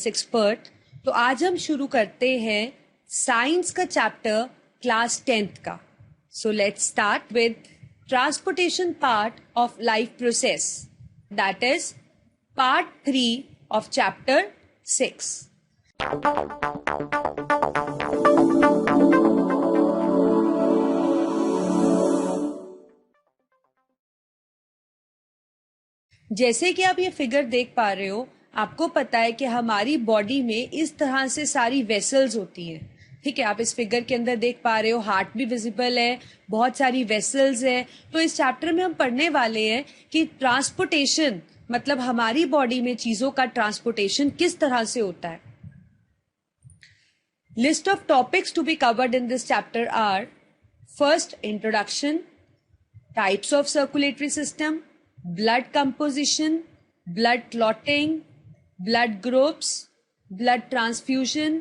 Expert. तो आज हम शुरू करते हैं साइंस का चैप्टर क्लास 10th का। So let's start with transportation part of life process, that is part 3 of chapter 6। जैसे कि आप ये फिगर देख पा रहे हो, आपको पता है कि हमारी बॉडी में इस तरह से सारी वेसल्स होती हैं। ठीक है, आप इस फिगर के अंदर देख पा रहे हो, हार्ट भी विजिबल है, बहुत सारी वेसल्स है। तो इस चैप्टर में हम पढ़ने वाले हैं कि ट्रांसपोर्टेशन मतलब हमारी बॉडी में चीजों का ट्रांसपोर्टेशन किस तरह से होता है। List of topics to be covered in this chapter are: first, introduction, types of circulatory system, blood composition, blood clotting, blood groups, blood transfusion,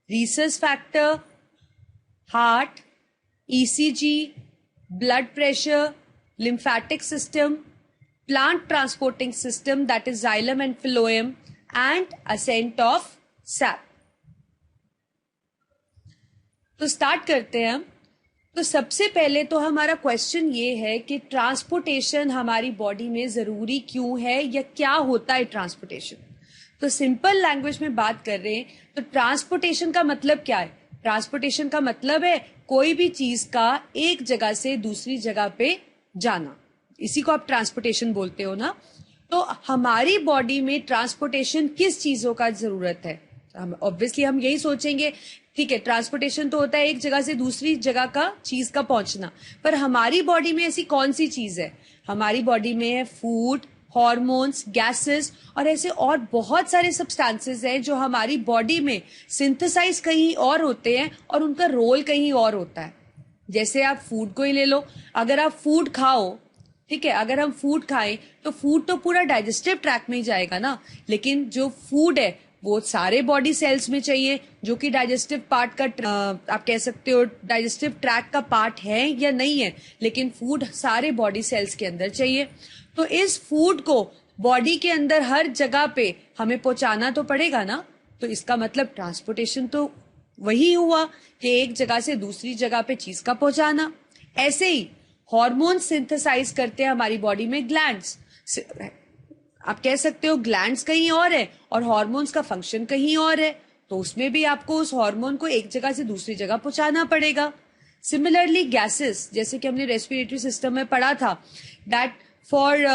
rhesus factor, heart, ECG, blood pressure, lymphatic system, plant transporting system that is xylem and phloem, and ascent of sap. तो start करते हैं हम। तो सबसे पहले तो हमारा question ये है कि ट्रांसपोर्टेशन हमारी बॉडी में जरूरी क्यों है या क्या होता है ट्रांसपोर्टेशन। तो सिंपल लैंग्वेज में बात कर रहे हैं तो ट्रांसपोर्टेशन का मतलब क्या है? ट्रांसपोर्टेशन का मतलब है कोई भी चीज का एक जगह से दूसरी जगह पे जाना, इसी को आप ट्रांसपोर्टेशन बोलते हो ना। तो हमारी बॉडी में ट्रांसपोर्टेशन किस चीजों का जरूरत है? ऑब्वियसली हम यही सोचेंगे, ठीक है, ट्रांसपोर्टेशन तो होता है एक जगह से दूसरी जगह का चीज का पहुंचना, पर हमारी बॉडी में ऐसी कौन सी चीज है? हमारी बॉडी में है फूड, हॉर्मोन्स, गैसेस और ऐसे और बहुत सारे सब्सटेंसेस हैं जो हमारी बॉडी में सिंथेसाइज कहीं और होते हैं और उनका रोल कहीं और होता है। जैसे आप फूड को ही ले लो, अगर आप फूड खाओ, ठीक है, अगर हम फूड खाएं तो फूड तो पूरा डाइजेस्टिव ट्रैक में ही जाएगा ना, लेकिन जो फूड है वो सारे बॉडी सेल्स में चाहिए, जो कि डाइजेस्टिव पार्ट का आप कह सकते हो डाइजेस्टिव ट्रैक का पार्ट है या नहीं है, लेकिन फूड सारे बॉडी सेल्स के अंदर चाहिए। तो इस फूड को बॉडी के अंदर हर जगह पे हमें पहुंचाना तो पड़ेगा ना। तो इसका मतलब ट्रांसपोर्टेशन तो वही हुआ कि एक जगह से दूसरी जगह पे चीज का पहुंचाना। ऐसे ही हार्मोन सिंथेसाइज करते हैं हमारी बॉडी में ग्लैंड्स। आप कह सकते हो ग्लैंड्स कहीं और है और हार्मोन्स का फंक्शन कहीं और है, तो उसमें भी आपको उस हार्मोन को एक जगह से दूसरी जगह पहुंचाना पड़ेगा। सिमिलरली गैसेस, जैसे कि हमने रेस्पिरेटरी सिस्टम में पढ़ा था, that for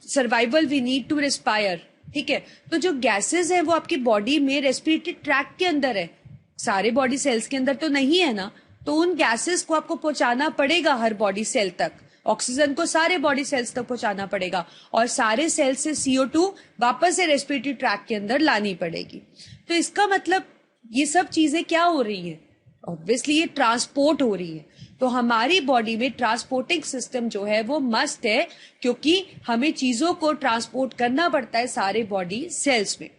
survival we need to respire. ठीक है, तो जो गैसेस है वो आपकी बॉडी में रेस्पिरेटरी ट्रैक के अंदर है, सारे बॉडी सेल्स के अंदर तो नहीं है ना। तो उन गैसेस को आपको पहुंचाना पड़ेगा हर बॉडी सेल तक, ऑक्सीजन को सारे बॉडी सेल्स तक पहुंचाना पड़ेगा और सारे सेल से CO2 वापस से रेस्पिरेटरी ट्रैक के अंदर लानी पड़ेगी। तो इसका मतलब ये सब चीजें क्या हो रही हैं? ऑब्वियसली ये ट्रांसपोर्ट हो रही है। तो हमारी बॉडी में ट्रांसपोर्टिंग सिस्टम जो है वो मस्ट है, क्योंकि हमें चीजों को ट्रांसपोर्ट करना पड़ता है सारे बॉडी सेल्स में।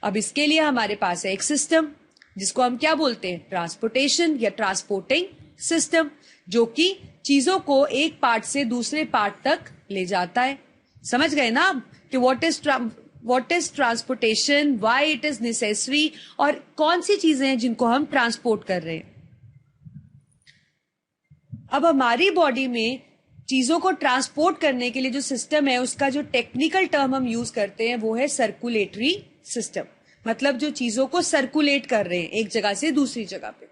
अब इसके लिए हमारे पास है एक सिस्टम जिसको हम क्या बोलते हैं? ट्रांसपोर्टेशन या ट्रांसपोर्टिंग सिस्टम, जो कि चीजों को एक पार्ट से दूसरे पार्ट तक ले जाता है। समझ गए ना आप कि what is transportation, why it is necessary, और कौन सी चीजें हैं जिनको हम ट्रांसपोर्ट कर रहे हैं। अब हमारी बॉडी में चीजों को ट्रांसपोर्ट करने के लिए जो सिस्टम है उसका जो टेक्निकल टर्म हम यूज करते हैं वो है सर्कुलेटरी सिस्टम। मतलब जो चीजों को सर्कुलेट कर रहे हैं एक जगह से दूसरी जगह पे।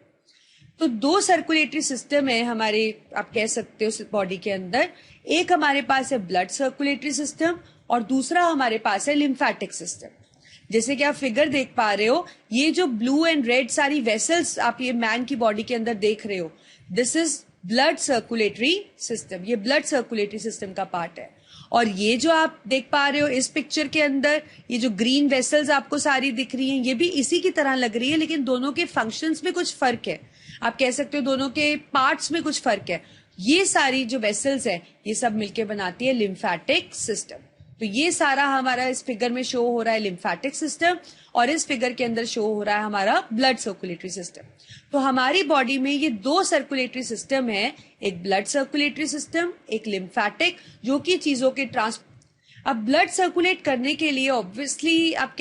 तो दो सर्कुलेटरी सिस्टम है हमारे, आप कह सकते हो बॉडी के अंदर। एक हमारे पास है ब्लड सर्कुलेटरी सिस्टम और दूसरा हमारे पास है लिम्फेटिक सिस्टम। जैसे कि आप फिगर देख पा रहे हो, ये जो ब्लू एंड रेड सारी वेसल्स आप ये मैन की बॉडी के अंदर देख रहे हो, this is blood circulatory system. ये ब्लड सर्कुलेटरी सिस्टम का पार्ट है। और ये जो आप देख पा रहे हो इस पिक्चर के अंदर, ये जो ग्रीन वेसल्स आपको सारी दिख रही हैं, ये भी इसी की तरह लग रही है, लेकिन दोनों के फंक्शंस में कुछ फर्क है। आप कह सकते हो दोनों के पार्ट्स में कुछ फर्क है। ये सारी जो वेसल्स है ये सब मिलके बनाती है लिम्फेटिक सिस्टम। तो ये सारा हमारा इस फिगर में शो हो रहा है लिम्फेटिक सिस्टम, और इस फिगर के अंदर शो हो रहा है हमारा ब्लड सर्कुलेटरी सिस्टम। तो हमारी बॉडी में ये दो सर्कुलेटरी सिस्टम है, एक ब्लड सर्कुलेटरी सिस्टम, एक लिम्फेटिक, जो कि चीजों के अब ब्लड सर्कुलेट करने के लिए ऑब्वियसली आप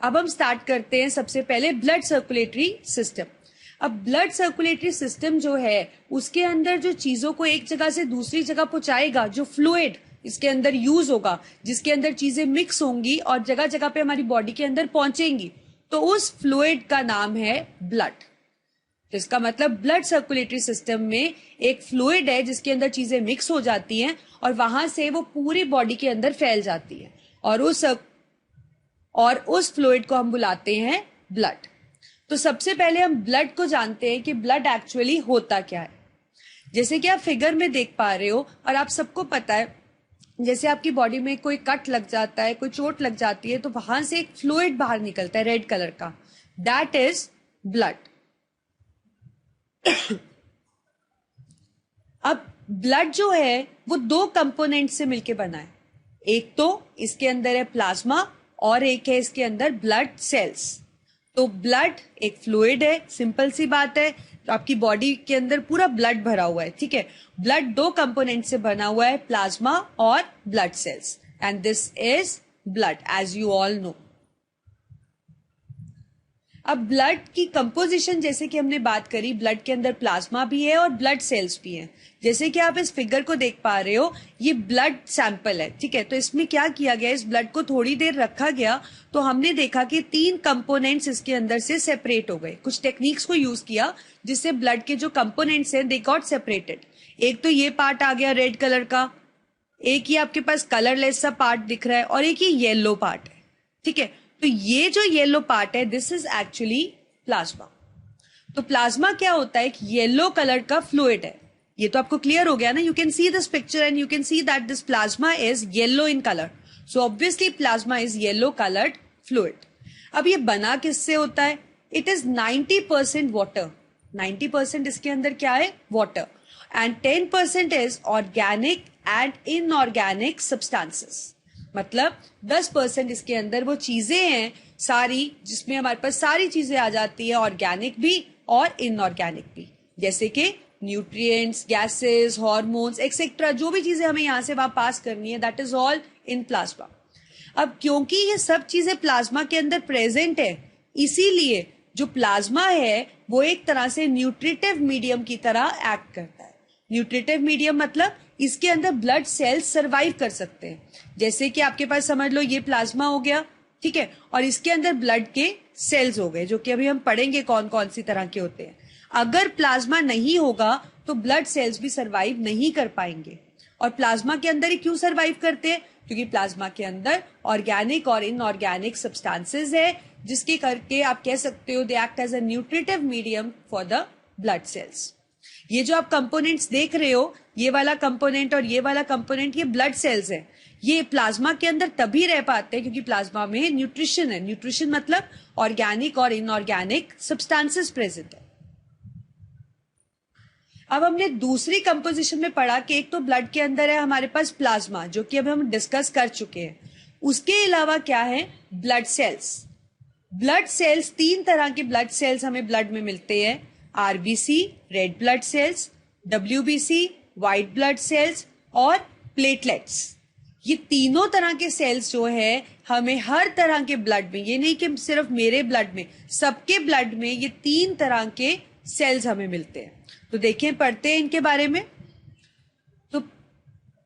अब हम स्टार्ट करते हैं सबसे पहले ब्लड सर्कुलेटरी सिस्टम। अब ब्लड सर्कुलेटरी सिस्टम जो है उसके अंदर जो चीजों को एक जगह से दूसरी जगह पहुंचाएगा, जो फ्लूइड इसके अंदर यूज होगा, जिसके अंदर चीजें मिक्स होंगी और जगह जगह पे हमारी बॉडी के अंदर पहुंचेंगी, तो उस फ्लूइड का नाम है ब्लड। तो इसका मतलब ब्लड सर्कुलेटरी सिस्टम में एक फ्लूइड है जिसके अंदर चीजें मिक्स हो जाती हैं और वहां से वो पूरी बॉडी के अंदर फैल जाती है और उस फ्लूइड को हम बुलाते हैं ब्लड। तो सबसे पहले हम ब्लड को जानते हैं कि ब्लड एक्चुअली होता क्या है। जैसे कि आप फिगर में देख पा रहे हो और आप सबको पता है, जैसे आपकी बॉडी में कोई कट लग जाता है, कोई चोट लग जाती है, तो वहां से एक फ्लूइड बाहर निकलता है रेड कलर का, दैट इज ब्लड। अब ब्लड जो है वो दो कंपोनेंट से मिलके बना है। एक तो इसके अंदर है प्लाज्मा और एक है इसके अंदर ब्लड सेल्स। तो ब्लड एक फ्लूइड है, सिंपल सी बात है। तो आपकी बॉडी के अंदर पूरा ब्लड भरा हुआ है, ठीक है। ब्लड दो कंपोनेंट से बना हुआ है, प्लाज्मा और blood cells, and this is blood as you all know. अब ब्लड की कंपोजिशन जैसे कि हमने बात करी, ब्लड के अंदर प्लाज्मा भी है और ब्लड सेल्स भी हैं। जैसे कि आप इस फिगर को देख पा रहे हो, ये ब्लड सैंपल है, ठीक है। तो इसमें क्या किया गया, इस ब्लड को थोड़ी देर रखा गया तो हमने देखा कि 3 कंपोनेंट्स इसके अंदर से सेपरेट हो गए। कुछ टेक्निक्स को यूज किया जिससे ब्लड के जो कंपोनेंट्स हैं दे गॉट सेपरेटेड। एक तो ये पार्ट आ गया रेड कलर का, एक ही आपके पास कलरलेस सा पार्ट दिख रहा है और एक ही येलो पार्ट है, ठीक है। तो ये जो येलो पार्ट है दिस इज एक्चुअली प्लाज्मा। तो प्लाज्मा क्या होता है, एक येलो कलर का फ्लूइड है। ये तो आपको क्लियर हो गया ना, you can see this picture and you can see that this plasma is yellow in colour, so obviously plasma is yellow coloured fluid. अब ये बना किससे होता है, इट इज 90% वाटर। 90% इसके अंदर क्या है, water, and 10% is organic and inorganic substances. मतलब 10% इसके अंदर वो चीजें हैं सारी, जिसमें हमारे पास सारी चीजें आ जाती है, ऑर्गेनिक भी और इनऑर्गेनिक भी, जैसे कि न्यूट्रिएंट्स, गैसेस, हार्मोन्स एक्सेट्रा, जो भी चीजें हमें यहां से वहां पास करनी है, that is all in plasma. अब क्योंकि ये सब चीजें प्लाज्मा के अंदर प्रेजेंट है, इसीलिए जो प्लाज्मा है वो एक तरह से न्यूट्रिटिव मीडियम की तरह एक्ट करता है। न्यूट्रिटिव मीडियम मतलब इसके अंदर ब्लड सेल्स सरवाइव कर सकते हैं। जैसे कि आपके पास समझ लो ये प्लाज्मा हो गया, ठीक है, और इसके अंदर ब्लड के सेल्स हो गए, जो कि अभी हम पढ़ेंगे कौन कौन सी तरह के होते हैं। अगर प्लाज्मा नहीं होगा तो ब्लड सेल्स भी सरवाइव नहीं कर पाएंगे। और प्लाज्मा के अंदर ही क्यों सरवाइव करते हैं, क्योंकि प्लाज्मा के अंदर ऑर्गेनिक और इनऑर्गेनिक सब्सटेंसेस है, जिसके करके आप कह सकते हो they act as a nutritive medium for the blood cells. ये जो आप कंपोनेंट्स देख रहे हो, ये वाला कंपोनेंट और ये वाला कंपोनेंट, ये ब्लड सेल्स है। ये प्लाज्मा के अंदर तभी रह पाते हैं क्योंकि प्लाज्मा में न्यूट्रिशन है। न्यूट्रिशन मतलब ऑर्गेनिक और इनऑर्गेनिक सब्सटेंसेस प्रेजेंट है। अब हमने दूसरी कंपोजिशन में पढ़ा कि एक तो ब्लड के अंदर है हमारे पास प्लाज्मा, जो कि अब हम डिस्कस कर चुके हैं। उसके अलावा क्या है, ब्लड सेल्स। ब्लड सेल्स, 3 तरह के ब्लड सेल्स हमें ब्लड में मिलते हैं, RBC red blood sales, WBC white blood cells और प्लेटलेट्स। ये तीनों तरह के सेल्स जो है हमें हर तरह के ब्लड में, ये नहीं कि सिर्फ मेरे ब्लड में, सबके ब्लड में ये 3 तरह के सेल्स हमें मिलते हैं। तो देखें, पढ़ते हैं इनके बारे में। तो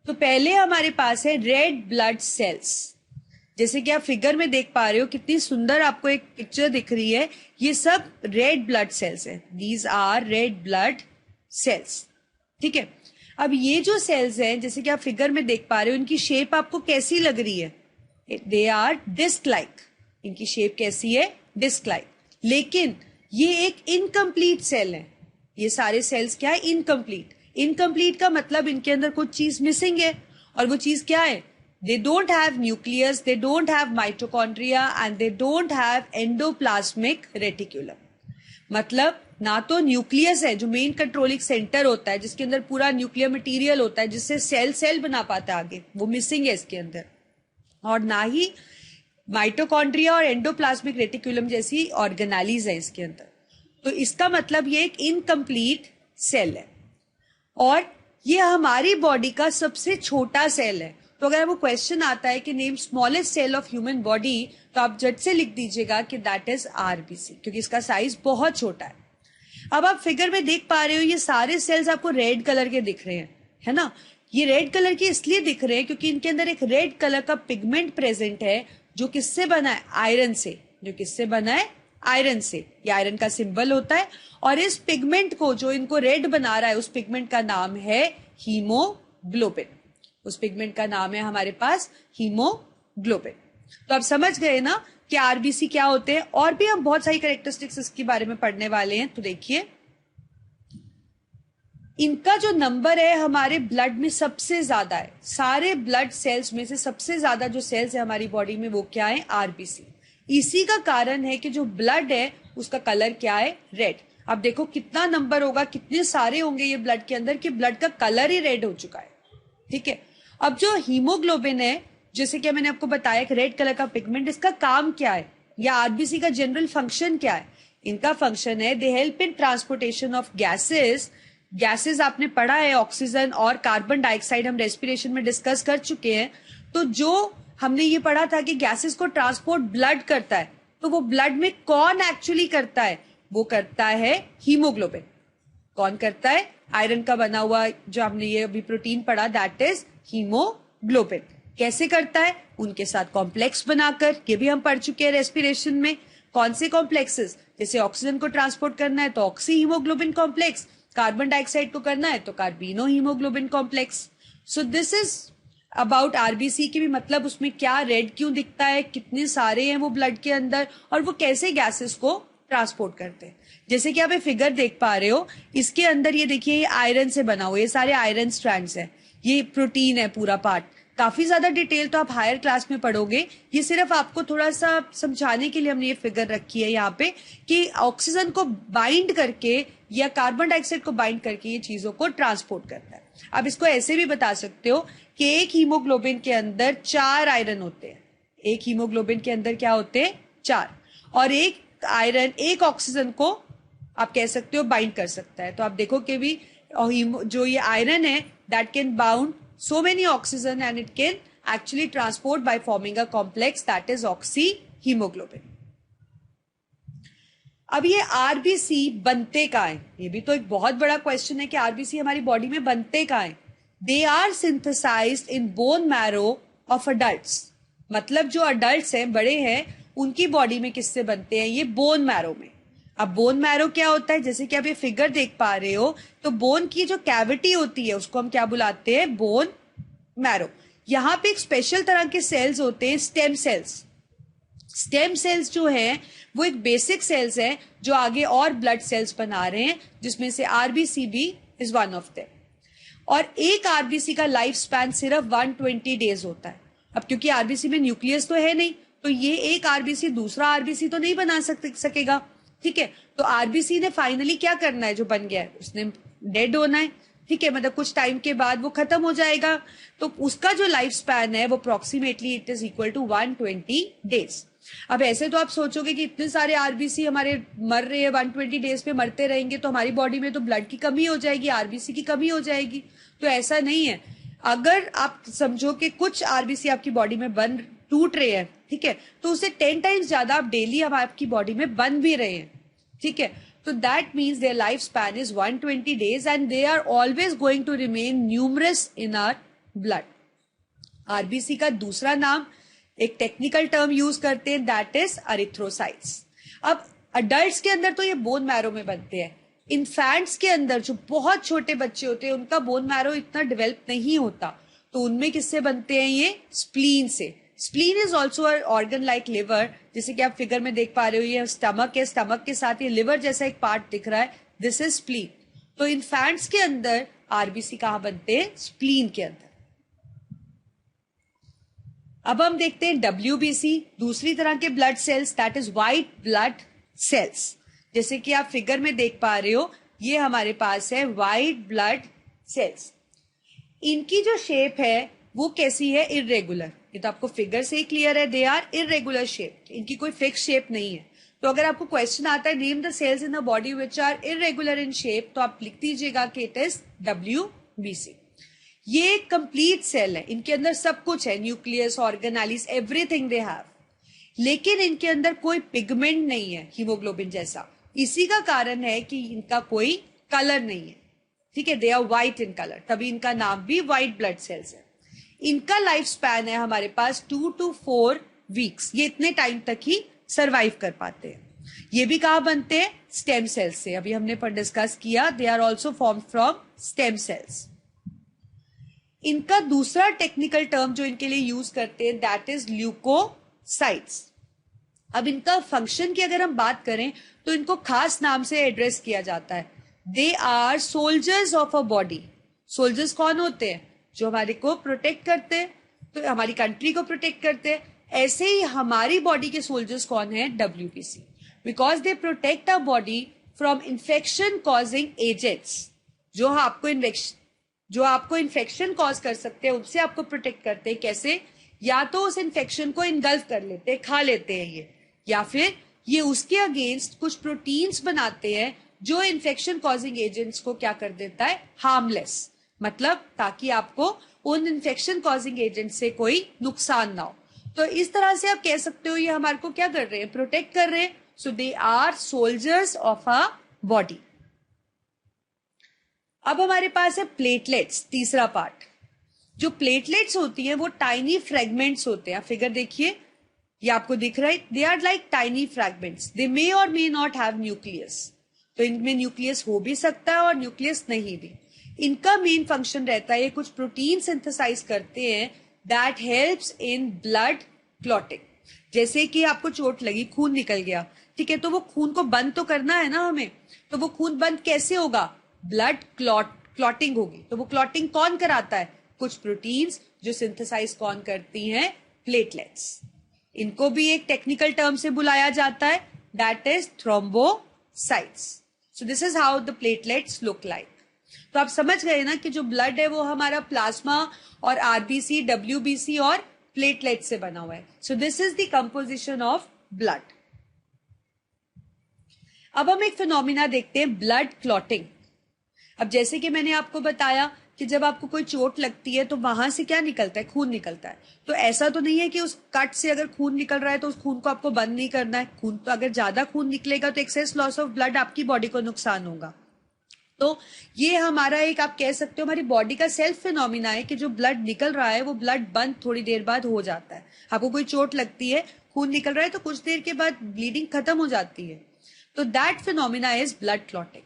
पहले हमारे पास है रेड ब्लड सेल्स। जैसे कि आप फिगर में देख पा रहे हो, कितनी सुंदर आपको एक पिक्चर दिख रही है, ये सब रेड ब्लड सेल्स है। These are red blood cells, ठीक है। अब ये जो सेल्स हैं, जैसे कि आप फिगर में देख पा रहे हो, इनकी शेप आपको कैसी लग रही है, दे आर डिस्क लाइक। इनकी शेप कैसी है, डिस्क लाइक। लेकिन ये एक इनकम्प्लीट सेल है। ये सारे सेल्स क्या है, इनकम्प्लीट। इनकम्प्लीट का मतलब इनके अंदर कुछ चीज मिसिंग है, और वो चीज क्या है, they don't have nucleus, they don't have mitochondria and they don't have endoplasmic reticulum। मतलब ना तो न्यूक्लियस है जो मेन कंट्रोलिंग सेंटर होता है, जिसके अंदर पूरा न्यूक्लियर मटेरियल होता है जिससे सेल बना पाता है आगे, वो मिसिंग है इसके अंदर। और ना ही माइटोकॉन्ड्रिया और एंडोप्लाज्मिक रेटिकुलम जैसी ऑर्गेनालीज है इसके अंदर। तो इसका मतलब ये एक इनकम्प्लीट सेल है, और ये हमारी बॉडी का सबसे छोटा सेल है। तो अगर वो क्वेश्चन आता है कि name smallest cell of human body, तो आप झट से लिख दीजिएगा कि दैट इज आरबीसी, क्योंकि इसका साइज बहुत छोटा है। अब आप फिगर में देख पा रहे हो ये सारे सेल्स आपको रेड कलर के दिख रहे हैं, है ना। ये रेड कलर के इसलिए दिख रहे हैं क्योंकि इनके अंदर एक रेड कलर का पिगमेंट प्रेजेंट है, जो किससे बना है, आयरन से। जो किससे बना है, आयरन से। ये आयरन का सिंबल होता है, और इस पिगमेंट को जो इनको रेड बना रहा है, उस पिगमेंट का नाम है हीमोग्लोबिन। उस पिगमेंट का नाम है हमारे पास हीमोग्लोबिन। तो आप समझ गए ना कि आरबीसी क्या होते हैं। और भी हम बहुत सारी कैरेक्टरिस्टिक्स इसके बारे में पढ़ने वाले हैं। तो देखिए, इनका जो नंबर है हमारे ब्लड में सबसे ज्यादा है। सारे ब्लड सेल्स में से सबसे ज्यादा जो सेल्स है हमारी बॉडी में, वो क्या है, आरबीसी। इसी का कारण है कि जो ब्लड है उसका कलर क्या है, रेड। अब देखो कितना नंबर होगा, कितने सारे होंगे ये ब्लड के अंदर कि ब्लड का कलर ही रेड हो चुका है। ठीक है। अब जो हीमोग्लोबिन है, जैसे कि मैंने आपको बताया कि रेड कलर का पिगमेंट, इसका काम क्या है, या आरबीसी का जनरल फंक्शन क्या है। इनका फंक्शन है they help in transportation of gases. Gases आपने पढ़ा है, ऑक्सीजन और कार्बन डाइऑक्साइड हम रेस्पिरेशन में डिस्कस कर चुके हैं। तो जो हमने ये पढ़ा था कि गैसेस को ट्रांसपोर्ट ब्लड करता है, तो वो ब्लड में कौन एक्चुअली करता है, वो करता है हीमोग्लोबिन। कौन करता है, आयरन का बना हुआ जो हमने ये अभी प्रोटीन पढ़ा, दैट इज हीमोग्लोबिन। कैसे करता है, उनके साथ कॉम्प्लेक्स बनाकर, ये भी हम पढ़ चुके हैं रेस्पिरेशन में। कौन से कॉम्प्लेक्सेस, जैसे ऑक्सीजन को ट्रांसपोर्ट करना है तो oxyhaemoglobin complex, carbon dioxide को करना है तो carbaminohaemoglobin complex. So this is about RBC की भी, मतलब उसमें क्या रेड क्यों दिखता है, कितने सारे हैं वो ब्लड के अंदर, और वो कैसे गैसेस को ट्रांसपोर्ट करते हैं। जैसे कि आप ये फिगर देख पा रहे हो, इसके अंदर ये देखिए, ये आयरन से बना हुआ, ये सारे आयरन स्ट्रैंड्स है, ये प्रोटीन है पूरा पार्ट। काफी ज्यादा डिटेल तो आप हायर क्लास में पढ़ोगे, ये सिर्फ आपको थोड़ा सा समझाने के लिए हमने ये फिगर रखी है यहाँ पे, कि ऑक्सीजन को बाइंड करके या कार्बन डाइऑक्साइड को बाइंड करके ये चीजों को ट्रांसपोर्ट करता है। अब इसको ऐसे भी बता सकते हो कि एक हीमोग्लोबिन के अंदर 4 आयरन होते हैं। एक हीमोग्लोबिन के अंदर क्या होते हैं, 4, और एक आयरन एक ऑक्सीजन को आप कह सकते हो बाइंड कर सकता है। तो आप देखो कि भी जो ये आयरन है, that can bound so many oxygen and it can actually transport by forming a complex that is oxyhemoglobin। अब ये आरबीसी बनते कहाँ हैं, ये भी तो एक बहुत बड़ा क्वेश्चन है कि आरबीसी हमारी बॉडी में बनते कहाँ हैं। They are synthesized in bone marrow of adults. मतलब जो अडल्ट्स हैं, बड़े हैं, उनकी बॉडी में किससे बनते हैं, ये बोन मैरो में। अब बोन मैरो क्या होता है, जैसे कि आप ये फिगर देख पा रहे हो, तो बोन की जो कैविटी होती है उसको हम क्या बुलाते हैं, बोन मैरो। यहां पे एक स्पेशल तरह के सेल्स होते हैं, स्टेम सेल्स। स्टेम सेल्स जो है वो एक बेसिक सेल्स है जो आगे और ब्लड सेल्स बना रहे हैं, जिसमें से आरबीसी भी इज वन ऑफ देम। और एक आरबीसी का लाइफ स्पैन सिर्फ 120 डेज होता है। अब क्योंकि आरबीसी में न्यूक्लियस तो है नहीं, तो ये एक आरबीसी दूसरा आरबीसी तो नहीं बना सकेगा। ठीक है। तो आरबीसी ने फाइनली क्या करना है, जो बन गया है उसने डेड होना है। ठीक है, मतलब कुछ टाइम के बाद वो खत्म हो जाएगा। तो उसका जो लाइफ स्पैन है वो approximately it is equal to 120 days. अब ऐसे तो आप सोचोगे कि इतने सारे आरबीसी हमारे मर रहे हैं, 120 डेज पे मरते रहेंगे तो हमारी बॉडी में तो ब्लड की कमी हो जाएगी, आरबीसी की कमी हो जाएगी। तो ऐसा नहीं है। अगर आप समझो कि कुछ आरबीसी आपकी बॉडी में बन टूट रहे हैं, ठीक है, तो उससे 10 टाइम्स ज्यादा आप डेली अब आपकी बॉडी में बन भी रहे हैं। ठीक है। तो that means their life span is 120 days and they are always going to remain numerous in our blood. RBC का दूसरा नाम, एक टेक्निकल टर्म यूज करते हैं, दैट इज अरिथ्रोसाइट्स। अब अडल्ट्स के अंदर तो ये बोन मैरो में बनते हैं। इन्फैंट्स के अंदर जो बहुत छोटे बच्चे होते हैं उनका बोन मैरो इतना डेवलप नहीं होता, तो उनमें किससे बनते हैं, ये स्प्लीन से। Spleen is also a organ like liver, जैसे कि आप फिगर में देख पा रहे हो, ये स्टमक है, स्टमक के साथ ये लिवर जैसा एक पार्ट दिख रहा है, दिस इज स्प्लीन। तो इन्फैंट्स के अंदर आरबीसी कहां बनते हैं, स्प्लीन के अंदर। अब हम देखते हैं डब्ल्यूबीसी, दूसरी तरह के blood cells, that is white blood cells. जैसे कि आप फिगर में देख पा रहे हो, ये हमारे पास है व्हाइट ब्लड सेल्स। इनकी जो शेप है वो कैसी है, इररेगुलर। ये तो आपको फिगर से ही क्लियर है, दे आर इररेगुलर शेप, इनकी कोई फिक्स शेप नहीं है। तो अगर आपको क्वेश्चन आता है name the cells in the body which are irregular in shape, तो आप लिख दीजिएगा कि इट इज डब्ल्यूबीसी। ये एक कंप्लीट सेल है, इनके अंदर सब कुछ है, nucleus, organelles, everything they have, लेकिन इनके अंदर कोई पिगमेंट नहीं है हीमोग्लोबिन जैसा। इसी का कारण है कि इनका कोई कलर नहीं है, ठीक है, they are white in colour, तभी इनका नाम भी व्हाइट ब्लड सेल्स है। इनका लाइफ स्पैन है हमारे पास 2 to 4 वीक्स, ये इतने टाइम तक ही सरवाइव कर पाते हैं। ये भी कहाँ बनते हैं? स्टेम सेल्स से, अभी हमने पर डिस्कस किया, they are also form from stem cells. इनका दूसरा टेक्निकल टर्म जो इनके लिए यूज करते हैं दैट इज ल्यूकोसाइट्स। अब इनका फंक्शन की अगर हम बात करें तो इनको खास नाम से एड्रेस किया जाता है, they are soldiers of a body. Soldiers कौन होते हैं? जो हमारे को प्रोटेक्ट करते हैं, तो हमारी कंट्री को प्रोटेक्ट करते हैं। ऐसे ही हमारी बॉडी के सोल्जर्स कौन है? WBC, because they protect our body from infection causing agents. जो आपको इन्फेक्शन कॉज कर सकते हैं उनसे आपको प्रोटेक्ट करते हैं। कैसे? या तो उस इन्फेक्शन को इनगल्फ कर लेते हैं, खा लेते हैं ये, या फिर ये उसके अगेंस्ट कुछ प्रोटीन्स बनाते हैं जो इन्फेक्शन कॉजिंग एजेंट्स को क्या कर देता है? हार्मलेस, मतलब ताकि आपको उन इन्फेक्शन कॉजिंग एजेंट से कोई नुकसान ना हो। तो इस तरह से आप कह सकते हो ये हमारे को क्या कर रहे हैं? प्रोटेक्ट कर रहे हैं। So they are soldiers of a body. अब हमारे पास है प्लेटलेट्स, तीसरा पार्ट। जो प्लेटलेट्स होती हैं वो टाइनी फ्रेगमेंट्स होते हैं। फिगर देखिए, ये आपको दिख रहा है, they are like tiny fragments, they may और मे नॉट हैव न्यूक्लियस। तो इनमें न्यूक्लियस हो भी सकता है और न्यूक्लियस नहीं भी। इनका मेन फंक्शन रहता है, ये कुछ प्रोटीन सिंथेसाइज करते हैं that helps in blood clotting. जैसे कि आपको चोट लगी, खून निकल गया, ठीक है, तो वो खून को बंद तो करना है ना हमें, तो वो खून बंद कैसे होगा? ब्लड क्लॉटिंग होगी। तो वो क्लॉटिंग कौन कराता है? कुछ प्रोटीन्स जो सिंथेसाइज कौन करती हैं? प्लेटलेट्स। इनको भी एक टेक्निकल टर्म से बुलाया जाता है, that is thrombocytes. So this is how the platelets look like. तो आप समझ गए ना कि जो ब्लड है वो हमारा प्लाज्मा और RBC, WBC और प्लेटलेट से बना हुआ है। So this is the composition of blood. अब हम एक फिनोमिना देखते हैं, ब्लड क्लॉटिंग। अब जैसे कि मैंने आपको बताया कि जब आपको कोई चोट लगती है तो वहां से क्या निकलता है? खून निकलता है। तो ऐसा तो नहीं है कि उस कट से अगर खून निकल रहा है तो उस खून को आपको बंद नहीं करना है। खून तो अगर ज्यादा खून निकलेगा तो एक्सेस लॉस ऑफ ब्लड आपकी बॉडी को नुकसान होगा। तो ये हमारा एक, आप कह सकते हो, हमारी बॉडी का सेल्फ फिनोमिना है कि जो ब्लड निकल रहा है वो ब्लड बंद थोड़ी देर बाद हो जाता है। आपको कोई चोट लगती है, खून निकल रहा है, तो कुछ देर के बाद ब्लीडिंग खत्म हो जाती है। तो that phenomena is blood clotting.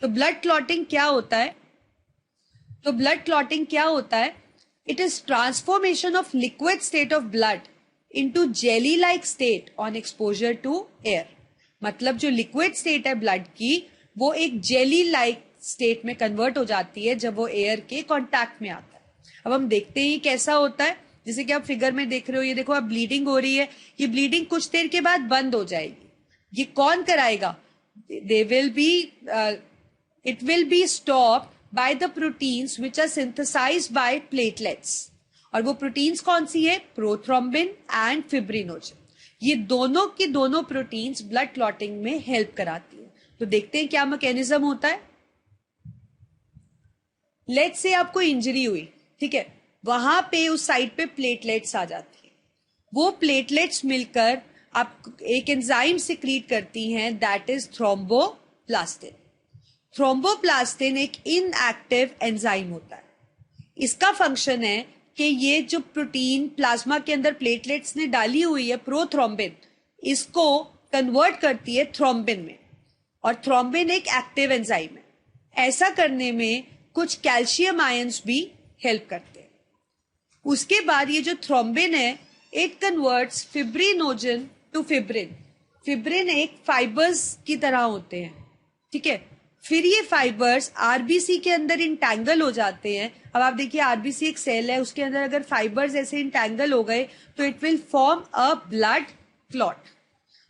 तो ब्लड क्लॉटिंग क्या होता है? It is transformation of liquid state of blood into jelly like state on exposure to air. मतलब जो लिक्विड स्टेट है ब्लड की वो एक जेली लाइक स्टेट में कन्वर्ट हो जाती है जब वो एयर के कांटेक्ट में आता है। अब हम देखते हैं कैसा होता है। जैसे कि आप फिगर में देख रहे हो, ये देखो, अब ब्लीडिंग हो रही है। ये ब्लीडिंग कुछ देर के बाद बंद हो जाएगी। ये कौन कराएगा? It will be stopped by the proteins which are synthesized by platelets. और वो प्रोटीन्स कौन सी है? Prothrombin and fibrinogen. ये दोनों की दोनों प्रोटीन्स ब्लड क्लॉटिंग में हेल्प कराती है। तो देखते हैं क्या मैकेनिज्म होता है। लेट्स से आपको इंजरी हुई, ठीक है, वहां पे उस साइड पे प्लेटलेट्स आ जाती है। वो प्लेटलेट्स मिलकर आप एक एंजाइम सिक्रीट करती हैं, दैट इज थ्रोम्बोप्लास्टिन। थ्रोम्बोप्लास्टिन एक इनएक्टिव एंजाइम होता है। इसका फंक्शन है कि ये जो प्रोटीन प्लाज्मा के अंदर प्लेटलेट्स ने डाली हुई है, प्रोथ्रोम्बिन, इसको कन्वर्ट करती है थ्रोम्बिन में। और थ्रोम्बिन एक एक्टिव एंजाइम है। ऐसा करने में कुछ कैल्शियम आयंस भी हेल्प करते हैं। उसके बाद ये जो थ्रोम्बिन है, it converts fibrinogen to fibrin. Fibrin एक फाइबर्स की तरह होते हैं, ठीक है। फिर ये फाइबर्स आरबीसी के अंदर इंटैंगल हो जाते हैं। अब आप देखिए, आरबीसी एक सेल है, उसके अंदर अगर फाइबर्स ऐसे इंटैंगल हो गए तो it will form a blood clot.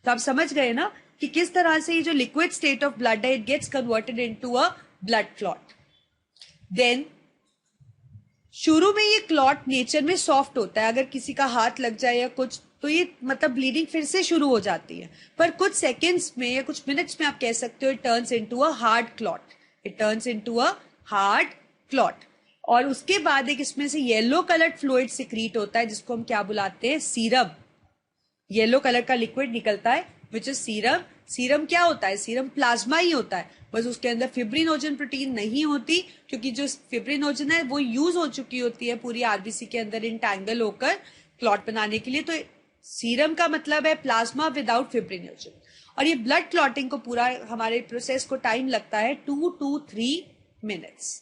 तो आप समझ गए ना कि किस तरह से ये जो लिक्विड स्टेट ऑफ ब्लड है, it gets converted into a blood clot. Then शुरू में ये क्लॉट नेचर में सॉफ्ट होता है। अगर किसी का हाथ लग जाए या कुछ, तो ये मतलब ब्लीडिंग फिर से शुरू हो जाती है। पर कुछ सेकेंड्स में या कुछ मिनट्स में आप कह सकते हो, it turns into a hard clot. It turns into a hard clot. और उसके बाद एक इसमें से येलो कलर्ड फ्लूइड सिक्रीट होता है जिसको हम क्या बुलाते हैं, सीरम। येलो कलर का लिक्विड निकलता है विच इज सीरम। सीरम क्या होता है, सीरम प्लाज्मा ही होता है, बस उसके अंदर फिब्रिनोजन प्रोटीन नहीं होती, क्योंकि जो फिब्रिनोजन है वो यूज हो चुकी होती है पूरी आरबीसी के अंदर इंटैंगल होकर क्लॉट बनाने के लिए। तो सीरम का मतलब है प्लाज्मा विदाउट फिब्रिनोजन। और ये ब्लड क्लॉटिंग को पूरा हमारे प्रोसेस को टाइम लगता है 2 to 3 मिनट्स।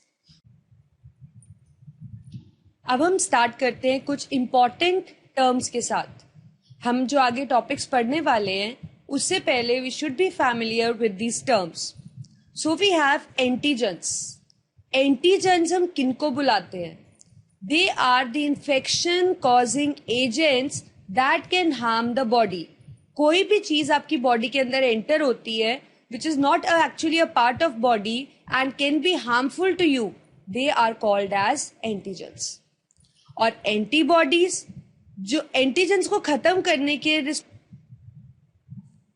अब हम स्टार्ट करते हैं कुछ इंपॉर्टेंट टर्म्स के साथ। हम जो आगे टॉपिक्स पढ़ने वाले हैं उससे पहले we should be familiar with these terms. So we have antigens. Antigens हम किनको बुलाते हैं? They are the infection causing agents that can harm the body. कोई भी चीज आपकी बॉडी के अंदर एंटर होती है which is not actually a part of body and can be harmful to you, they are called as antigens. और antibodies जो एंटीजेंस को खत्म करने के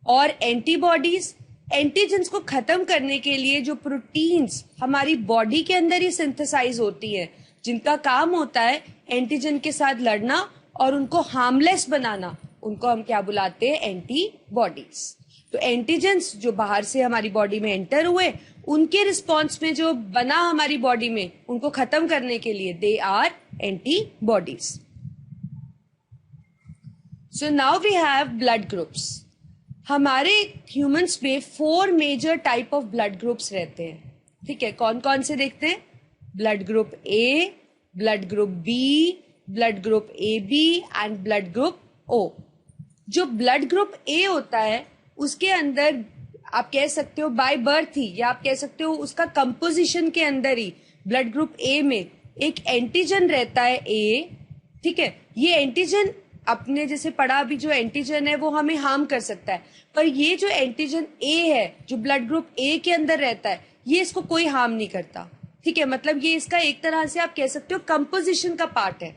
और एंटीबॉडीज एंटीजेंस को खत्म करने के लिए जो प्रोटीन्स हमारी बॉडी के अंदर ही सिंथेसाइज होती है, जिनका काम होता है एंटीजन के साथ लड़ना और उनको हार्मलेस बनाना, उनको हम क्या बुलाते हैं, एंटीबॉडीज। तो एंटीजेंस जो बाहर से हमारी बॉडी में एंटर हुए उनके रिस्पॉन्स में जो बना हमारी बॉडी में उनको खत्म करने के लिए they are antibodies. So now we have blood groups. हमारे ह्यूमंस में 4 major type of blood groups रहते हैं। ठीक है, कौन कौन से देखते हैं? Blood group A, blood group B, blood group A B and blood group O. जो ब्लड ग्रुप ए होता है उसके अंदर आप कह सकते हो बाय बर्थ ही, या आप कह सकते हो उसका कंपोजिशन के अंदर ही ब्लड ग्रुप ए में एक एंटीजन रहता है ए। ठीक है, ये एंटीजन अपने जैसे पढ़ा अभी जो एंटीजन है वो हमें हार्म कर सकता है, पर ये जो एंटीजन ए है जो ब्लड ग्रुप ए के अंदर रहता है ये इसको कोई हार्म नहीं करता। ठीक है, मतलब ये इसका एक तरह से आप कह सकते हो कंपोजिशन का पार्ट है।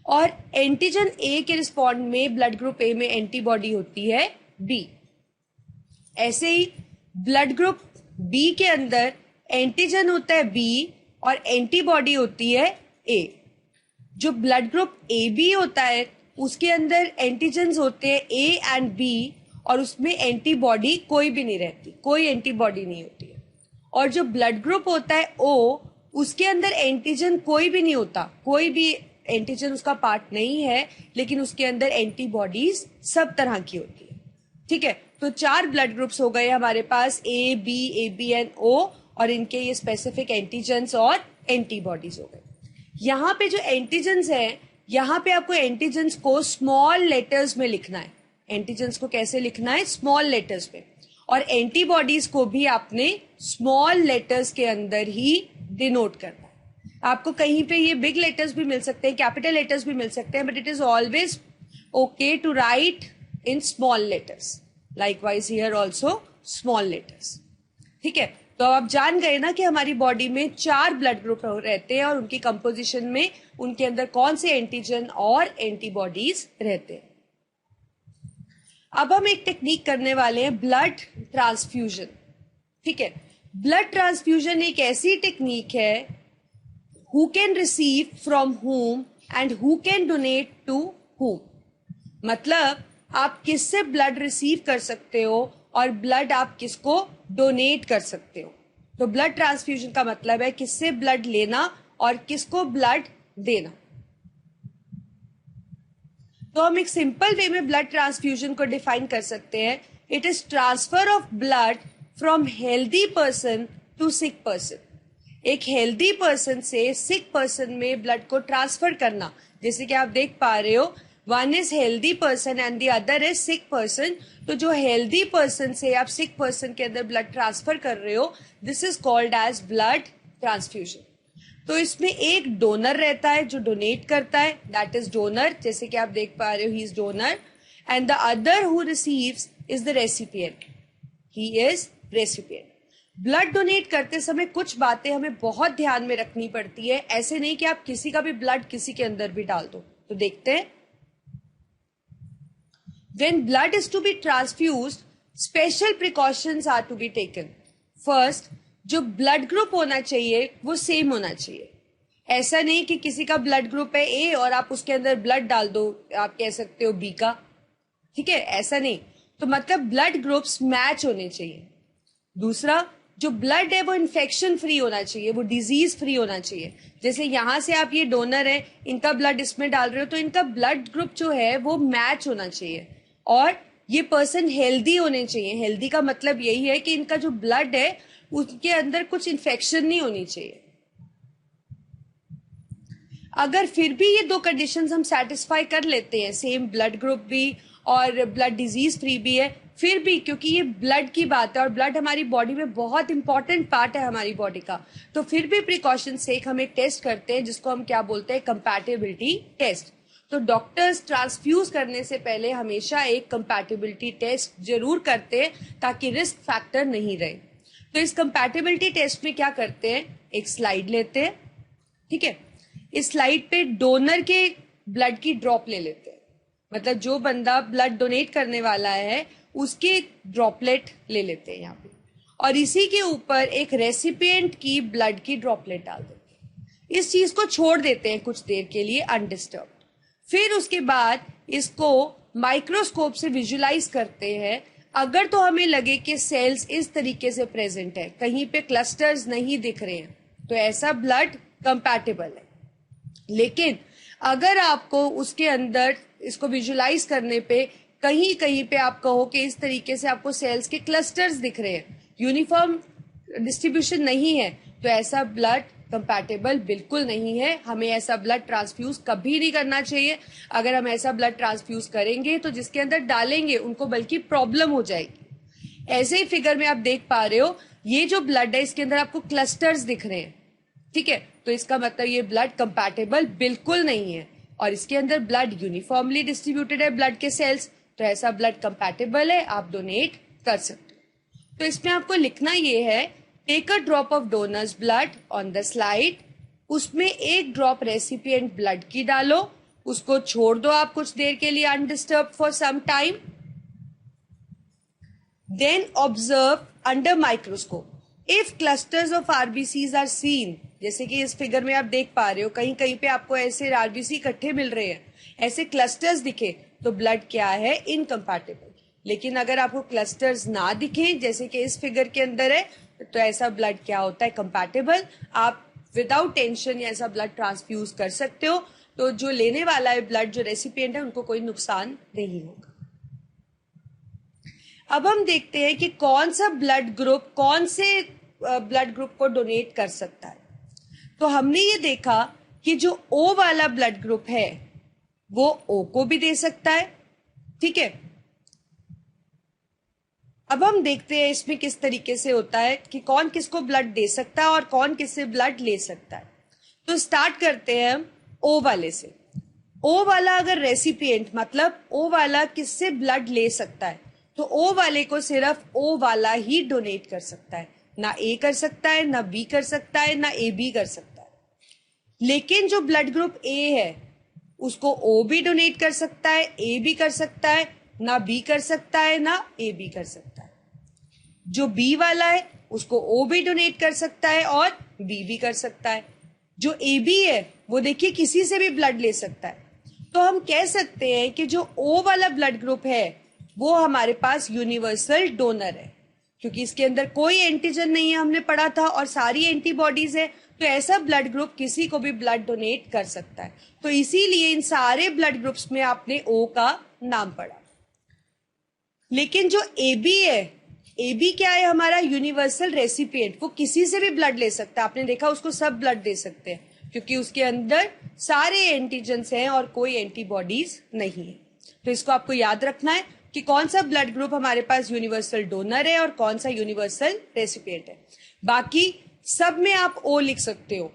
और एंटीजन ए के रिस्पॉन्ड में ब्लड ग्रुप ए में एंटीबॉडी होती है बी। ऐसे ही ब्लड ग्रुप बी के अंदर एंटीजन होता है बी और एंटीबॉडी होती है ए। जो ब्लड ग्रुप ए बी होता है उसके अंदर एंटीजन्स होते हैं ए एंड बी और उसमें एंटीबॉडी कोई भी नहीं रहती, कोई एंटीबॉडी नहीं होती है। और जो ब्लड ग्रुप होता है ओ उसके अंदर एंटीजन कोई भी नहीं होता, कोई भी एंटीजन उसका पार्ट नहीं है, लेकिन उसके अंदर एंटीबॉडीज सब तरह की होती है। ठीक है, तो 4 ब्लड ग्रुप्स हो गए हमारे पास, ए बी एंड ओ, और इनके ये स्पेसिफिक एंटीजन्स और एंटीबॉडीज हो गए। यहाँ पे जो एंटीजन्स है, यहाँ पे आपको एंटीजन्स को स्मॉल लेटर्स में लिखना है। एंटीजन्स को कैसे लिखना है? स्मॉल लेटर्स में। और एंटीबॉडीज को भी आपने स्मॉल लेटर्स के अंदर ही डिनोट करना है। आपको कहीं पे ये बिग लेटर्स भी मिल सकते हैं, कैपिटल लेटर्स भी मिल सकते हैं, but it is always okay to write in small letters. Likewise here also small letters. ठीक है, तो आप जान गए ना कि हमारी बॉडी में 4 ब्लड ग्रुप रहते हैं और उनकी कंपोजिशन में उनके अंदर कौन से एंटीजन और एंटीबॉडीज रहते हैं। अब हम एक टेक्निक करने वाले हैं, ब्लड ट्रांसफ्यूजन। ठीक है, ब्लड ट्रांसफ्यूजन एक ऐसी टेक्निक है who can receive from whom and who can donate to whom। मतलब आप किससे ब्लड रिसीव कर सकते हो और ब्लड आप किसको डोनेट कर सकते हो। तो ब्लड ट्रांसफ्यूजन का मतलब है किससे ब्लड लेना और किसको ब्लड देना। तो हम एक सिंपल वे में ब्लड ट्रांसफ्यूजन को डिफाइन कर सकते हैं। It is transfer of blood from healthy person to sick person. एक हेल्दी पर्सन से सिक पर्सन में ब्लड को ट्रांसफर करना। जैसे कि आप देख पा रहे हो, one is healthy person and the other is sick person. तो जो हेल्दी पर्सन से आप सिक पर्सन के अंदर ब्लड ट्रांसफर कर रहे हो, this is called as blood transfusion. तो इसमें एक डोनर रहता है जो डोनेट करता है, दैट इज डोनर। जैसे कि आप देख पा रहे हो, he is donor and the other who receives is the recipient, he is recipient. Blood donate करते समय कुछ बातें हमें बहुत ध्यान में रखनी पड़ती है। ऐसे नहीं कि आप किसी का भी ब्लड किसी के अंदर भी डाल दो। तो देखते हैं, when blood is to be transfused, special precautions are to be taken. First, जो ब्लड ग्रुप होना चाहिए वो सेम होना चाहिए। ऐसा नहीं कि किसी का ब्लड ग्रुप है ए और आप उसके अंदर ब्लड डाल दो, आप कह सकते हो बी का, ठीक है, ऐसा नहीं। तो मतलब ब्लड ग्रुप्स मैच होने चाहिए। दूसरा, जो ब्लड है वो इन्फेक्शन फ्री होना चाहिए, वो डिजीज फ्री होना चाहिए। जैसे यहां से आप ये डोनर है, इनका ब्लड इसमें डाल रहे हो, तो इनका ब्लड ग्रुप जो है वो मैच होना चाहिए और ये पर्सन हेल्दी होने चाहिए। हेल्दी का मतलब यही है कि इनका जो ब्लड है उसके अंदर कुछ इन्फेक्शन नहीं होनी चाहिए। अगर फिर भी ये दो कंडीशंस हम सेटिस्फाई कर लेते हैं, सेम ब्लड ग्रुप भी और ब्लड डिजीज फ्री भी है, फिर भी क्योंकि ये ब्लड की बात है और ब्लड हमारी बॉडी में बहुत इंपॉर्टेंट पार्ट है हमारी बॉडी का, तो फिर भी प्रिकॉशन से हम एक टेस्ट करते हैं जिसको हम क्या बोलते हैं, कंपैटिबिलिटी टेस्ट। तो डॉक्टर्स ट्रांसफ्यूज करने से पहले हमेशा एक कंपैटिबिलिटी टेस्ट जरूर करते हैं ताकि रिस्क फैक्टर नहीं रहे। तो इस कंपैटिबिलिटी टेस्ट में क्या करते हैं, एक स्लाइड लेते हैं, ठीक है, इस स्लाइड पे डोनर के ब्लड की ड्रॉप ले लेते हैं, मतलब जो बंदा ब्लड डोनेट करने वाला है उसके ड्रॉपलेट ले लेते हैं यहाँ पे, और इसी के ऊपर एक रेसिपिएंट की ब्लड की ड्रॉपलेट डाल देते हैं। इस चीज को छोड़ देते हैं कुछ देर के लिए अनडिस्टर्ब। फिर उसके बाद इसको माइक्रोस्कोप से विजुलाइज करते हैं। अगर तो हमें लगे कि सेल्स इस तरीके से प्रेजेंट है, कहीं पे क्लस्टर्स नहीं दिख रहे हैं, तो ऐसा ब्लड कंपैटिबल है। लेकिन अगर आपको उसके अंदर इसको विजुलाइज करने पे कहीं कहीं पे आप कहो कि इस तरीके से आपको सेल्स के क्लस्टर्स दिख रहे हैं, यूनिफॉर्म डिस्ट्रीब्यूशन नहीं है, तो ऐसा ब्लड कंपैटिबल बिल्कुल नहीं है। हमें ऐसा ब्लड ट्रांसफ्यूज कभी नहीं करना चाहिए। अगर हम ऐसा ब्लड ट्रांसफ्यूज करेंगे तो जिसके अंदर डालेंगे उनको बल्कि प्रॉब्लम हो जाएगी। ऐसे ही फिगर में आप देख पा रहे हो, ये जो ब्लड है इसके अंदर आपको क्लस्टर्स दिख रहे हैं, ठीक है, तो इसका मतलब ये ब्लड कंपैटिबल बिल्कुल नहीं है। और इसके अंदर ब्लड यूनिफॉर्मली डिस्ट्रीब्यूटेड है ब्लड के सेल्स, तो ऐसा ब्लड कंपैटिबल है, आप डोनेट कर सकते हो। तो इसमें आपको लिखना ये है, take a drop of donor's blood on the slide, उसमें एक ड्रॉप रेसिपिएंट ब्लड की डालो, उसको छोड़ दो आप कुछ देर के लिए undisturb for some time, then observe under microscope if clusters of RBCs are seen. जैसे कि इस फिगर में आप देख पा रहे हो, कहीं कहीं पे आपको ऐसे आरबीसी इकट्ठे मिल रहे हैं, ऐसे क्लस्टर्स दिखे तो ब्लड क्या है, इनकम्पैटिबल। लेकिन अगर आपको क्लस्टर्स ना दिखे जैसे कि इस फिगर के अंदर है, तो ऐसा ब्लड क्या होता है, कंपैटिबल। आप विदाउट टेंशन ऐसा ब्लड ट्रांसफ्यूज कर सकते हो, तो जो लेने वाला है ब्लड, जो रेसिपिएंट है, उनको कोई नुकसान नहीं होगा। अब हम देखते हैं कि कौन सा ब्लड ग्रुप कौन से ब्लड ग्रुप को डोनेट कर सकता है। तो हमने ये देखा कि जो ओ वाला ब्लड ग्रुप है वो ओ को भी दे सकता है, ठीक है। अब हम देखते हैं इसमें किस तरीके से होता है कि कौन किसको ब्लड दे सकता है और कौन किससे ब्लड ले सकता है। तो स्टार्ट करते हैं हम ओ वाले से। ओ वाला अगर रेसिपिएंट, मतलब ओ वाला किससे ब्लड ले सकता है, तो ओ वाले को सिर्फ ओ वाला ही डोनेट कर सकता है, ना ए कर सकता है, ना बी कर सकता है, ना ए बी कर सकता है। लेकिन जो ब्लड ग्रुप ए है उसको ओ भी डोनेट कर सकता है, ए भी कर सकता है, ना बी कर सकता है, ना ए बी कर सकता है। जो बी वाला है उसको ओ भी डोनेट कर सकता है और बी भी कर सकता है। जो ए बी है वो देखिए किसी से भी ब्लड ले सकता है। तो हम कह सकते हैं कि जो ओ वाला ब्लड ग्रुप है वो हमारे पास यूनिवर्सल डोनर है, क्योंकि इसके अंदर कोई एंटीजन नहीं है, हमने पढ़ा था, और सारी एंटीबॉडीज है, तो ऐसा ब्लड ग्रुप किसी को भी ब्लड डोनेट कर सकता है। तो इसीलिए इन सारे ब्लड ग्रुप्स में आपने ओ का नाम पढ़ा। लेकिन जो ए बी है, ए बी क्या है, हमारा यूनिवर्सल रेसिपिएंट, वो किसी से भी ब्लड ले सकता है। आपने देखा उसको सब ब्लड दे सकते हैं क्योंकि उसके अंदर सारे एंटीजन्स हैं और कोई एंटीबॉडीज नहीं है। तो इसको आपको याद रखना है कि कौन सा ब्लड ग्रुप हमारे पास यूनिवर्सल डोनर है और कौन सा यूनिवर्सल रेसिपिएंट है। बाकी सब में आप ओ लिख सकते हो,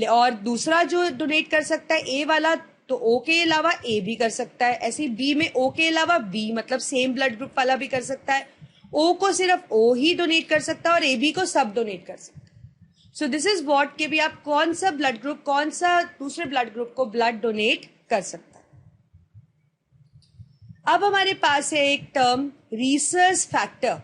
और दूसरा जो डोनेट कर सकता है ए वाला, तो ओ के अलावा ए भी कर सकता है। ऐसे बी में ओ के अलावा बी, मतलब सेम ब्लड ग्रुप वाला भी कर सकता है। ओ को सिर्फ ओ ही डोनेट कर सकता है और ए बी को सब डोनेट कर सकता है। सो दिस इज व्हाट कि भी आप कौन सा ब्लड ग्रुप, कौन सा दूसरे ब्लड ग्रुप को ब्लड डोनेट कर सकता है। अब हमारे पास है एक टर्म रीसर्च फैक्टर।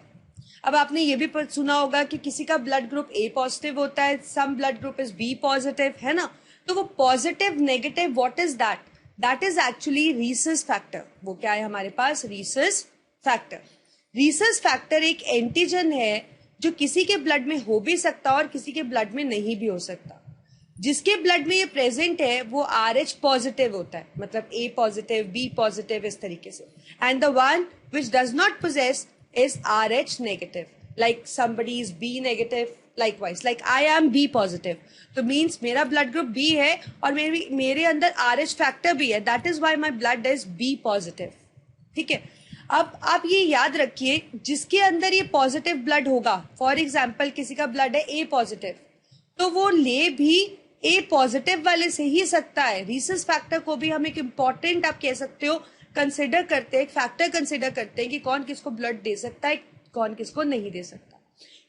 अब आपने ये भी सुना होगा कि किसी का ब्लड ग्रुप ए पॉजिटिव होता है, some blood group is B positive, है ना। तो वो positive negative what is that? That is actually rhesus factor. वो क्या है हमारे पास? Rhesus factor. रीसस फैक्टर एक एंटीजन है जो किसी के ब्लड में हो भी सकता और किसी के ब्लड में नहीं भी हो सकता. जिसके ब्लड में ये प्रेजेंट है वो RH पॉजिटिव होता है, मतलब A पॉजिटिव, B पॉजिटिव, इस तरीके से. And the one which does not possess is RH negative. Like somebody is B negative, likewise like I am B positive. तो मीन्स मेरा ब्लड ग्रुप B है और मेरे अंदर RH फैक्टर भी है. That is why my blood is B positive. ठीक है. अब आप ये याद रखिए, जिसके अंदर ये पॉजिटिव ब्लड होगा, फॉर एग्जाम्पल किसी का ब्लड है A पॉजिटिव, तो वो ले भी A पॉजिटिव वाले से ही सकता है. रीसस फैक्टर को भी हम एक इम्पॉर्टेंट, आप कह सकते हो, कंसिडर करते हैं, एक फैक्टर कंसिडर करते हैं कि कौन किसको ब्लड दे सकता है, कौन किसको नहीं दे सकता.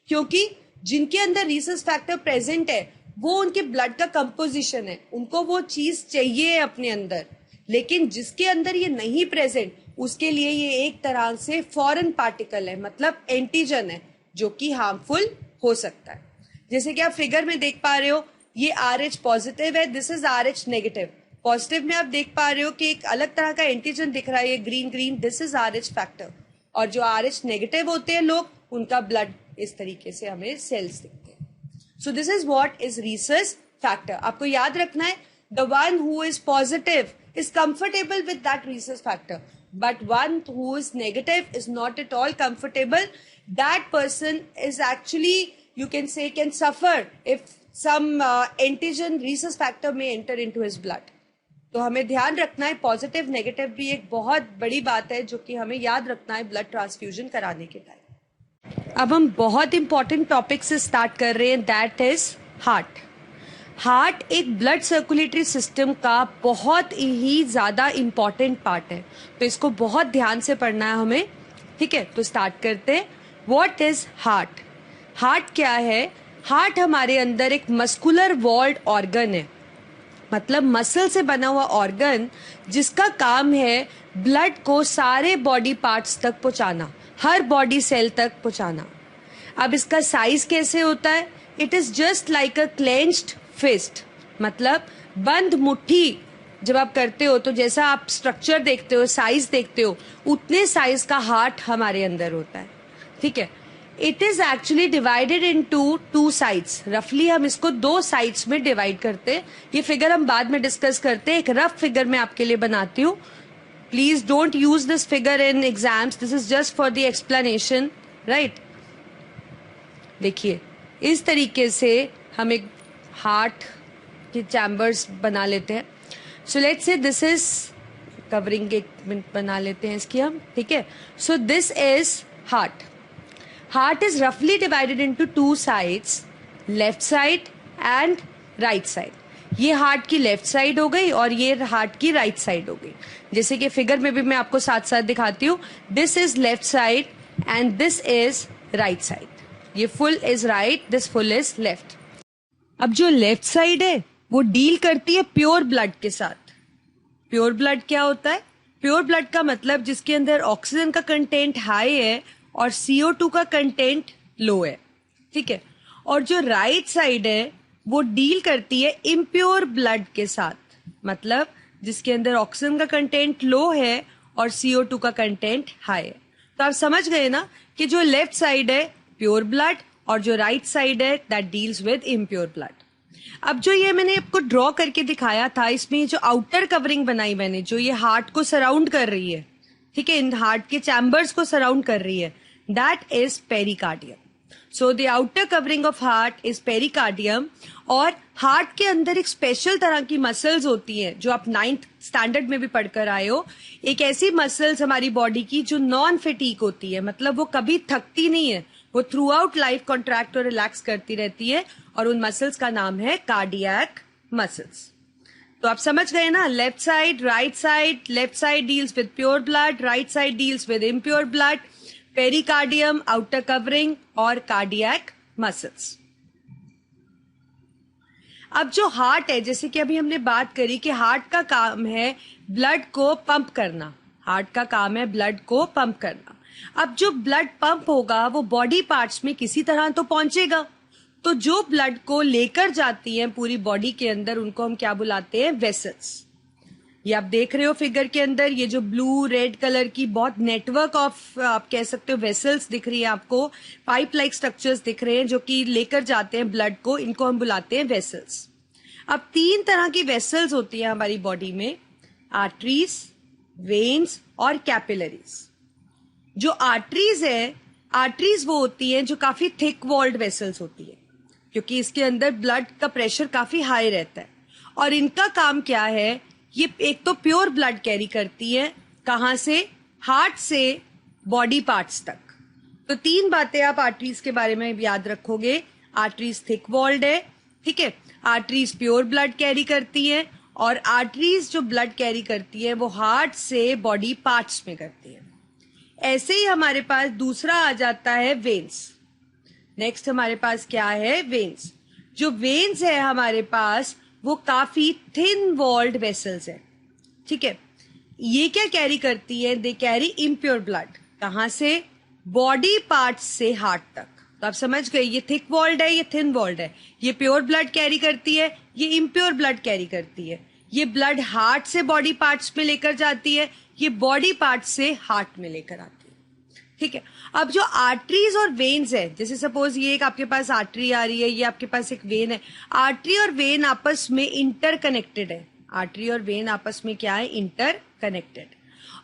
क्योंकि जिनके अंदर रीसस फैक्टर प्रेजेंट है वो उनके ब्लड का कंपोजिशन है, उनको वो चीज चाहिए अपने अंदर. लेकिन जिसके अंदर ये नहीं प्रेजेंट, उसके लिए ये एक तरह से फॉरेन पार्टिकल है, मतलब एंटीजन है, जो कि हार्मफुल हो सकता है. जैसे कि आप फिगर में देख पा रहे हो, ये RH पॉजिटिव है, this is RH negative. Positive में आप देख पा रहे हो कि एक अलग तरह का एंटीजन दिख रहा है, ये green green, this is RH factor. और जो RH नेगेटिव होते हैं लोग, उनका ब्लड इस तरीके से हमें सेल्स दिखते हैं. सो this is what is Rhesus factor. आपको याद रखना है, the one who is positive is comfortable with that rhesus factor, but one who is negative is not at all comfortable. That person is actually, you can say, can suffer if some antigen rhesus factor may enter into his blood. तो हमें ध्यान रखना है, positive negative भी एक बहुत बड़ी बात है जो कि हमें याद रखना है ब्लड ट्रांसफ्यूजन कराने के टाइम. अब हम बहुत इंपॉर्टेंट टॉपिक से स्टार्ट कर रहे हैं, दैट इज हार्ट. हार्ट एक ब्लड सर्कुलेटरी सिस्टम का बहुत ही ज्यादा इंपॉर्टेंट पार्ट है, तो इसको बहुत ध्यान से पढ़ना है हमें. ठीक है, तो स्टार्ट करते हैं. What is heart? हार्ट क्या है? हार्ट हमारे अंदर एक मस्कुलर वॉल्ड ऑर्गन है, मतलब मसल से बना हुआ ऑर्गन, जिसका काम है ब्लड को सारे बॉडी पार्ट्स तक पहुंचाना, हर बॉडी सेल तक पहुंचाना. अब इसका साइज कैसे होता है? It is just like a clenched fist, मतलब बंद मुट्ठी जब आप करते हो तो जैसा आप स्ट्रक्चर देखते हो, साइज देखते हो, उतने साइज का हार्ट हमारे अंदर होता है. ठीक है. It is actually divided into 2 sides. रफली हम इसको 2 साइड्स में डिवाइड करते हैं. ये फिगर हम बाद में डिस्कस करते हैं. एक रफ फिगर मैं आपके लिए बनाती हूँ. Please don't use this figure in exams, this is just for the explanation, right. देखिए, इस तरीके से हम एक हार्ट के चैम्बर्स बना लेते हैं. So let's say this is covering, एक मिनट बना लेते हैं इसकी हम. ठीक है. So this is heart. Heart is रफली divided into 2 sides, left side and right side. ये हार्ट की लेफ्ट साइड हो गई और ये हार्ट की राइट साइड हो गई. जैसे कि फिगर में भी मैं आपको साथ साथ दिखाती हूँ. This is left side and this is right side. ये full is right, this full is left. अब जो लेफ्ट साइड है वो डील करती है प्योर ब्लड के साथ. प्योर ब्लड क्या होता है? प्योर ब्लड का मतलब जिसके अंदर ऑक्सीजन का कंटेंट हाई है और CO2 का कंटेंट लो है. ठीक है. और जो राइट साइड है वो डील करती है इम्प्योर ब्लड के साथ, मतलब जिसके अंदर ऑक्सीजन का कंटेंट लो है और CO2 का कंटेंट हाई है. तो आप समझ गए ना कि जो लेफ्ट साइड है प्योर ब्लड और जो राइट साइड है that deals with impure blood. अब जो ये मैंने आपको ड्रॉ करके दिखाया था, इसमें जो आउटर कवरिंग बनाई मैंने, जो ये हार्ट को सराउंड कर रही है, ठीक है, इन हार्ट के चैम्बर्स को सराउंड कर रही है, that is pericardium. So the outer covering of heart is pericardium. और हार्ट के अंदर एक स्पेशल तरह की मसल्स होती हैं जो आप 9th स्टैंडर्ड में भी पढ़कर आए हो. एक ऐसी मसल्स हमारी बॉडी की जो नॉन फेटीक होती है, मतलब वो कभी थकती नहीं है, वो थ्रू आउट लाइफ कॉन्ट्रैक्ट और रिलैक्स करती रहती है, और उन मसल्स का नाम है कार्डियक मसल्स. तो आप समझ गए ना, left side, right side. Left side deals with pure blood, right side deals with impure blood. Pericardium, outer covering और कार्डियक मसल्स. अब जो हार्ट है, जैसे कि अभी हमने बात करी कि हार्ट का काम है ब्लड को पंप करना. हार्ट का काम है ब्लड को पंप करना. अब जो ब्लड पंप होगा वो बॉडी पार्ट्स में किसी तरह तो पहुंचेगा. तो जो ब्लड को लेकर जाती हैं पूरी बॉडी के अंदर, उनको हम क्या बुलाते हैं? वेसल्स। ये आप देख रहे हो फिगर के अंदर, ये जो ब्लू रेड कलर की बहुत नेटवर्क ऑफ आप कह सकते हो वेसल्स दिख रही है आपको, पाइप लाइक स्ट्रक्चर्स दिख रहे हैं जो कि लेकर जाते हैं ब्लड को, इनको हम बुलाते हैं वेसल्स। अब 3 तरह की वेसल्स होती है हमारी बॉडी में, आर्टरीज, वेन्स और कैपिलरीज। जो आर्टरीज है, आर्टरीज वो होती है जो काफी थिक वॉल्ड वेसल्स होती है, क्योंकि इसके अंदर ब्लड का प्रेशर काफी हाई रहता है। और इनका काम क्या है? ये एक तो प्योर ब्लड कैरी करती है, कहां से? हार्ट से बॉडी पार्ट्स तक। तो 3 बातें आप आर्टरीज के बारे में याद रखोगे। आर्टरीज थिक वॉल्ड है, ठीक है, आर्टरीज प्योर ब्लड कैरी करती है, और आर्टरीज जो ब्लड कैरी करती है वो हार्ट से बॉडी पार्ट्स में करती है। ऐसे ही हमारे पास दूसरा आ जाता है वेन्स। नेक्स्ट हमारे पास क्या है? वेन्स। जो वेन्स है हमारे पास वो काफी थिन वॉल्ड वेसल्स है, ठीक है। ये क्या कैरी करती है? They carry impure blood. कहां से? बॉडी पार्ट्स से हार्ट तक। तो आप समझ गए, ये थिक वॉल्ड है, ये थिन वॉल्ड है। ये प्योर ब्लड कैरी करती है, ये इम्प्योर ब्लड कैरी करती है। ये ब्लड हार्ट से बॉडी पार्ट्स में लेकर जाती है, ये बॉडी पार्ट्स से हार्ट में लेकर आती है, ठीक है। अब जो आर्टरीज और वेन्स है, जैसे सपोज ये एक आपके पास आर्टरी आ रही है, ये आपके पास एक वेन है। आर्टरी और वेन आपस में इंटरकनेक्टेड है। आर्टरी और वेन आपस में क्या है? इंटरकनेक्टेड।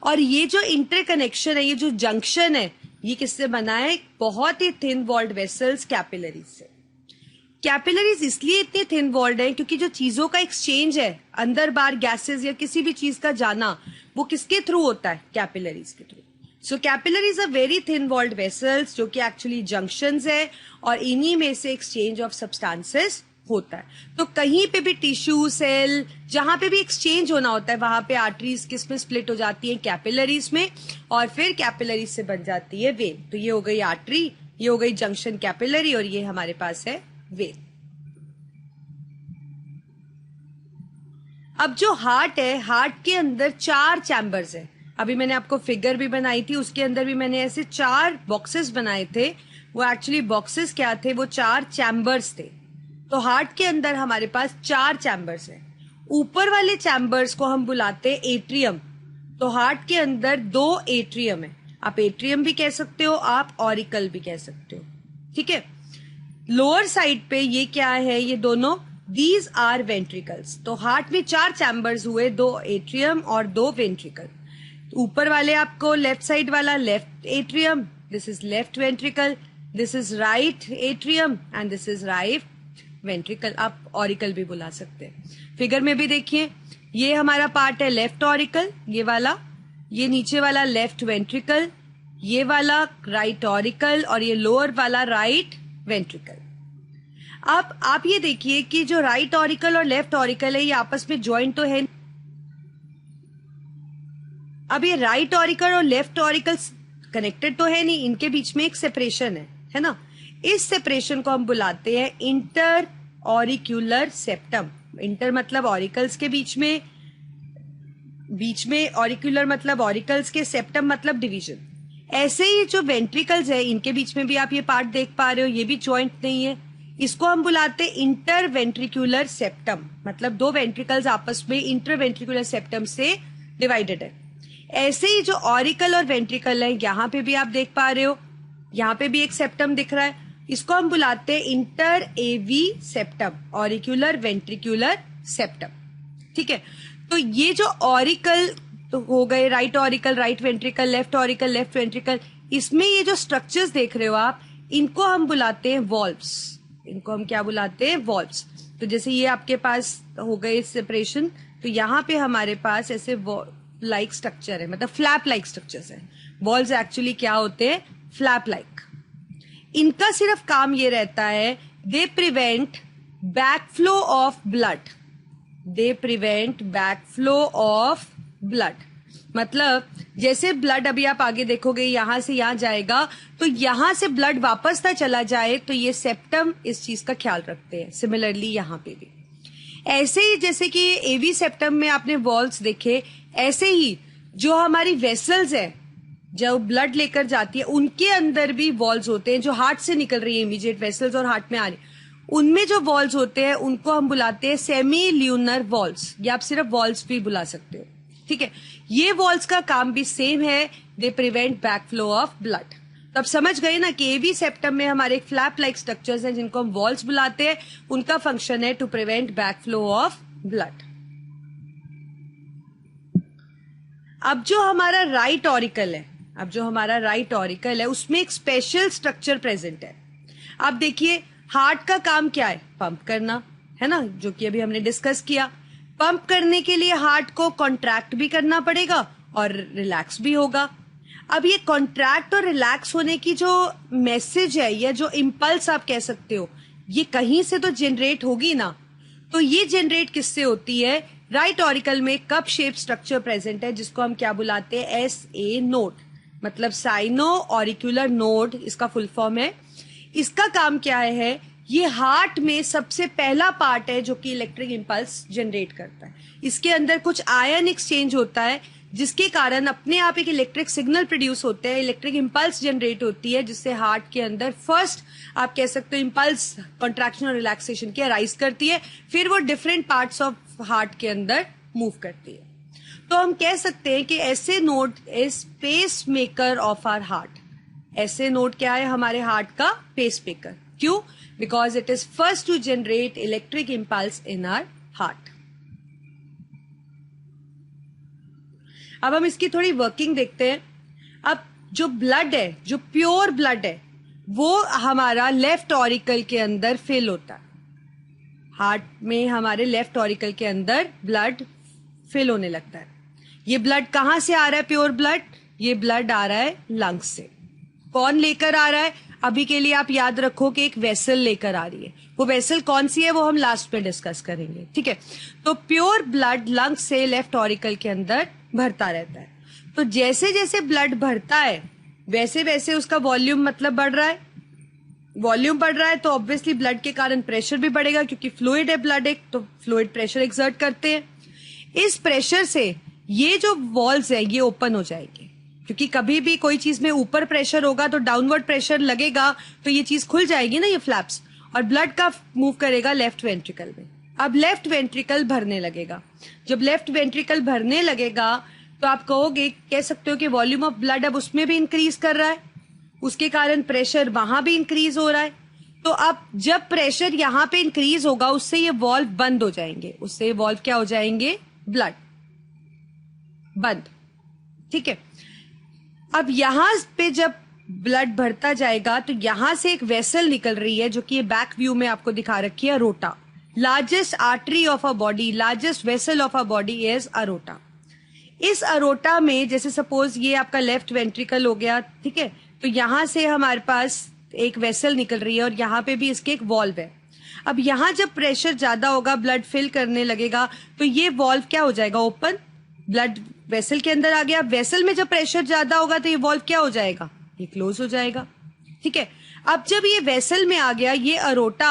और ये जो इंटरकनेक्शन है, ये जो जंक्शन है, ये किससे बना है? बहुत ही थिन वॉल्ड वेसल्स, कैपिलरीज से। कैपिलरीज इसलिए इतने थिन वॉल्ड है क्योंकि जो चीजों का एक्सचेंज है, अंदर बाहर गैसेस या किसी भी चीज का जाना, वो किसके थ्रू होता है? कैपिलरीज के थ्रू। So capillaries are very thin walled vessels, जो कि एक्चुअली जंक्शंस है, और इन्हीं में से एक्सचेंज ऑफ सब्सटेंसेस होता है। तो कहीं पे भी टिश्यू, सेल, जहां पे भी एक्सचेंज होना होता है, वहां पे आर्टरीज किस में स्प्लिट हो जाती है? कैपिलरीज में, और फिर कैपिलरीज से बन जाती है वेन। तो ये हो गई आर्टरी, ये हो गई जंक्शन कैपिलरी, और ये हमारे पास है वेन। अब जो हार्ट है, हार्ट के अंदर 4 चैम्बर्स है। अभी मैंने आपको फिगर भी बनाई थी, उसके अंदर भी मैंने ऐसे 4 बॉक्सेस बनाए थे। वो एक्चुअली बॉक्सेस क्या थे? वो 4 चैम्बर्स थे। तो हार्ट के अंदर हमारे पास 4 चैम्बर्स हैं। ऊपर वाले चैम्बर्स को हम बुलाते हैं एट्रियम। तो हार्ट के अंदर 2 एट्रियम है। आप एट्रियम भी कह सकते हो, आप ऑरिकल भी कह सकते हो, ठीक है। लोअर साइड पे ये क्या है? ये दोनों, दीज आर वेंट्रिकल्स। तो हार्ट में 4 चैम्बर्स हुए, 2 एट्रियम और 2 वेंट्रिकल। ऊपर वाले आपको लेफ्ट साइड वाला left atrium, this is left ventricle, this is right atrium and this is right ventricle. आप ऑरिकल भी बुला सकते हैं। फिगर में भी देखिए, ये हमारा पार्ट है लेफ्ट ऑरिकल, ये वाला, ये नीचे वाला लेफ्ट वेंट्रिकल, ये वाला राइट ऑरिकल, और ये लोअर वाला राइट वेंट्रिकल। अब आप ये देखिए कि जो राइट ऑरिकल और लेफ्ट ऑरिकल है, ये आपस में ज्वाइंट तो है। अब ये राइट ऑरिकल और लेफ्ट ऑरिकल कनेक्टेड तो है नहीं, इनके बीच में एक सेपरेशन है ना। इस सेपरेशन को हम बुलाते हैं इंटर ऑरिक्यूलर सेप्टम। इंटर मतलब ऑरिकल्स के बीच में ऑरिक्यूलर मतलब ऑरिकल्स के, सेप्टम मतलब डिवीजन। ऐसे ही जो वेंट्रिकल्स है, इनके बीच में भी आप ये पार्ट देख पा रहे हो, ये भी जॉइंट नहीं है। इसको हम बुलाते हैं इंटर वेंट्रिकुलर सेप्टम, मतलब 2 वेंट्रिकल्स आपस में इंटर वेंट्रिकुलर सेप्टम से डिवाइडेड है। ऐसे ही जो ऑरिकल और वेंट्रिकल है, यहां पे भी आप देख पा रहे हो, यहां पे भी एक सेप्टम दिख रहा है। इसको हम बुलाते हैं inter AV septum, auricular ventricular septum, ठीक है। तो ये जो ऑरिकल तो हो गए, right auricle, right ventricle, left auricle, left ventricle, इसमें ये जो स्ट्रक्चर्स देख रहे हो आप, इनको हम बुलाते हैं वॉल्व्स। इनको हम क्या बुलाते हैं? वॉल्व्स। तो जैसे ये आपके पास हो गए सेपरेशन, तो यहाँ पे हमारे पास ऐसे लाइक स्ट्रक्चर है, मतलब फ्लैप लाइक स्ट्रक्चर्स है। वॉल्व्स एक्चुअली क्या होते हैं? Flap like. इनका सिर्फ काम ये रहता है, they prevent backflow of blood. They prevent backflow of blood, मतलब जैसे ब्लड अभी आप आगे देखोगे यहां से यहां जाएगा, तो यहां से ब्लड वापस ना चला जाए, तो ये सेप्टम इस चीज का ख्याल रखते हैं। सिमिलरली यहां पे भी ऐसे ही, जैसे कि एवी सेप्टम में आपने वॉल्व्स देखे, ऐसे ही जो हमारी वेसल्स है, जो ब्लड लेकर जाती है, उनके अंदर भी वॉल्व्स होते हैं जो हार्ट से निकल रही है, इमीडिएट वेसल्स और हार्ट में आ रही, उनमें जो वॉल्स होते हैं उनको हम बुलाते हैं सेमी ल्यूनर वॉल्स, या आप सिर्फ वॉल्स भी बुला सकते हो, ठीक है। ये वॉल्स का काम भी सेम है, they prevent backflow of blood. तो अब समझ गए ना कि एवी सेप्टम में हमारे फ्लैप लाइक स्ट्रक्चर्स हैं जिनको हम वॉल्स बुलाते हैं, उनका फंक्शन है to prevent backflow of blood. अब जो हमारा राइट ऑरिकल है, उसमें एक स्पेशल स्ट्रक्चर प्रेजेंट है। अब देखिए हार्ट का काम क्या है, पंप करना, है ना, जो कि अभी हमने डिस्कस किया। पंप करने के लिए हार्ट को कॉन्ट्रैक्ट भी करना पड़ेगा और रिलैक्स भी होगा। अब ये कॉन्ट्रैक्ट और रिलैक्स होने की जो मैसेज है या जो इम्पल्स आप कह सकते हो, ये कहीं से तो जनरेट होगी ना। तो ये जनरेट किससे होती है? राइट ऑरिकल में कप शेप स्ट्रक्चर प्रेजेंट है जिसको हम क्या बुलाते हैं? SA नोड, मतलब साइनो ऑरिकुलर नोड इसका फुल फॉर्म है। इसका काम क्या है? ये हार्ट में सबसे पहला पार्ट है जो कि इलेक्ट्रिक इंपल्स जनरेट करता है। इसके अंदर कुछ आयन एक्सचेंज होता है जिसके कारण अपने आप एक इलेक्ट्रिक सिग्नल प्रोड्यूस होते हैं, इलेक्ट्रिक इंपल्स जनरेट होती है, जिससे हार्ट के अंदर फर्स्ट आप कह सकते हो इंपल्स कॉन्ट्रैक्शन और रिलैक्सेशन की अराइज करती है, फिर वो डिफरेंट पार्ट्स ऑफ हार्ट के अंदर मूव करती है। तो हम कह सकते हैं कि SA node is pacemaker of our heart. SA node क्या है? हमारे हार्ट का पेस मेकर। क्यों? Because it is first to generate electric impulse in our heart. अब हम इसकी थोड़ी वर्किंग देखते हैं। अब जो ब्लड है, जो प्योर ब्लड है, वो हमारा लेफ्ट ऑरिकल के अंदर फिल होता है। हार्ट में हमारे लेफ्ट ऑरिकल के अंदर ब्लड फिल होने लगता है। ये ब्लड कहां से आ रहा है? प्योर ब्लड, ये ब्लड आ रहा है लंग्स से। कौन लेकर आ रहा है? अभी के लिए आप याद रखो कि एक वेसल लेकर आ रही है। वो वेसल कौन सी है वो हम लास्ट में डिस्कस करेंगे, ठीक है। तो प्योर ब्लड लंग्स से लेफ्ट ऑरिकल के अंदर भरता रहता है। तो जैसे जैसे ब्लड भरता है वैसे वैसे उसका वॉल्यूम मतलब बढ़ रहा है। वॉल्यूम बढ़ रहा है तो ऑब्वियसली ब्लड के कारण प्रेशर भी बढ़ेगा, क्योंकि फ्लूइड है ब्लड एक, तो फ्लूइड प्रेशर एक्सर्ट करते हैं। इस प्रेशर से ये जो वॉल्स है ये ओपन हो जाएगी, क्योंकि कभी भी कोई चीज में ऊपर प्रेशर होगा तो डाउनवर्ड प्रेशर लगेगा, तो ये चीज खुल जाएगी ना, ये फ्लैप्स, और ब्लड का मूव करेगा लेफ्ट वेंट्रिकल में। अब लेफ्ट वेंट्रिकल भरने लगेगा। जब लेफ्ट वेंट्रिकल भरने लगेगा तो आप कहोगे, कह सकते हो कि वॉल्यूम ऑफ ब्लड अब उसमें भी इंक्रीज कर रहा है, उसके कारण प्रेशर वहां भी इंक्रीज हो रहा है। तो अब जब प्रेशर यहां पे इंक्रीज होगा उससे ये वॉल्व बंद हो जाएंगे, उससे ये वॉल्व क्या हो जाएंगे? ब्लड बंद, ठीक है। अब यहां पे जब ब्लड भरता जाएगा तो यहां से एक वेसल निकल रही है, जो कि ये बैक व्यू में आपको दिखा रखी है, aorta. Largest artery of a body, largest vessel of a body is aorta. इस अरोटा में जैसे सपोज ये आपका लेफ्ट वेंट्रिकल हो गया, ठीक है, तो यहां से हमारे पास एक वेसल निकल रही है और यहाँ पे भी इसके एक वॉल्व है। अब यहां जब प्रेशर ज्यादा होगा, ब्लड फिल करने लगेगा, तो ये वॉल्व क्या हो जाएगा? ओपन। ब्लड वेसल के अंदर आ गया। वेसल में जब प्रेशर ज्यादा होगा तो ये वॉल्व क्या हो जाएगा? ये क्लोज हो जाएगा, ठीक है। अब जब ये वेसल में आ गया, ये अरोटा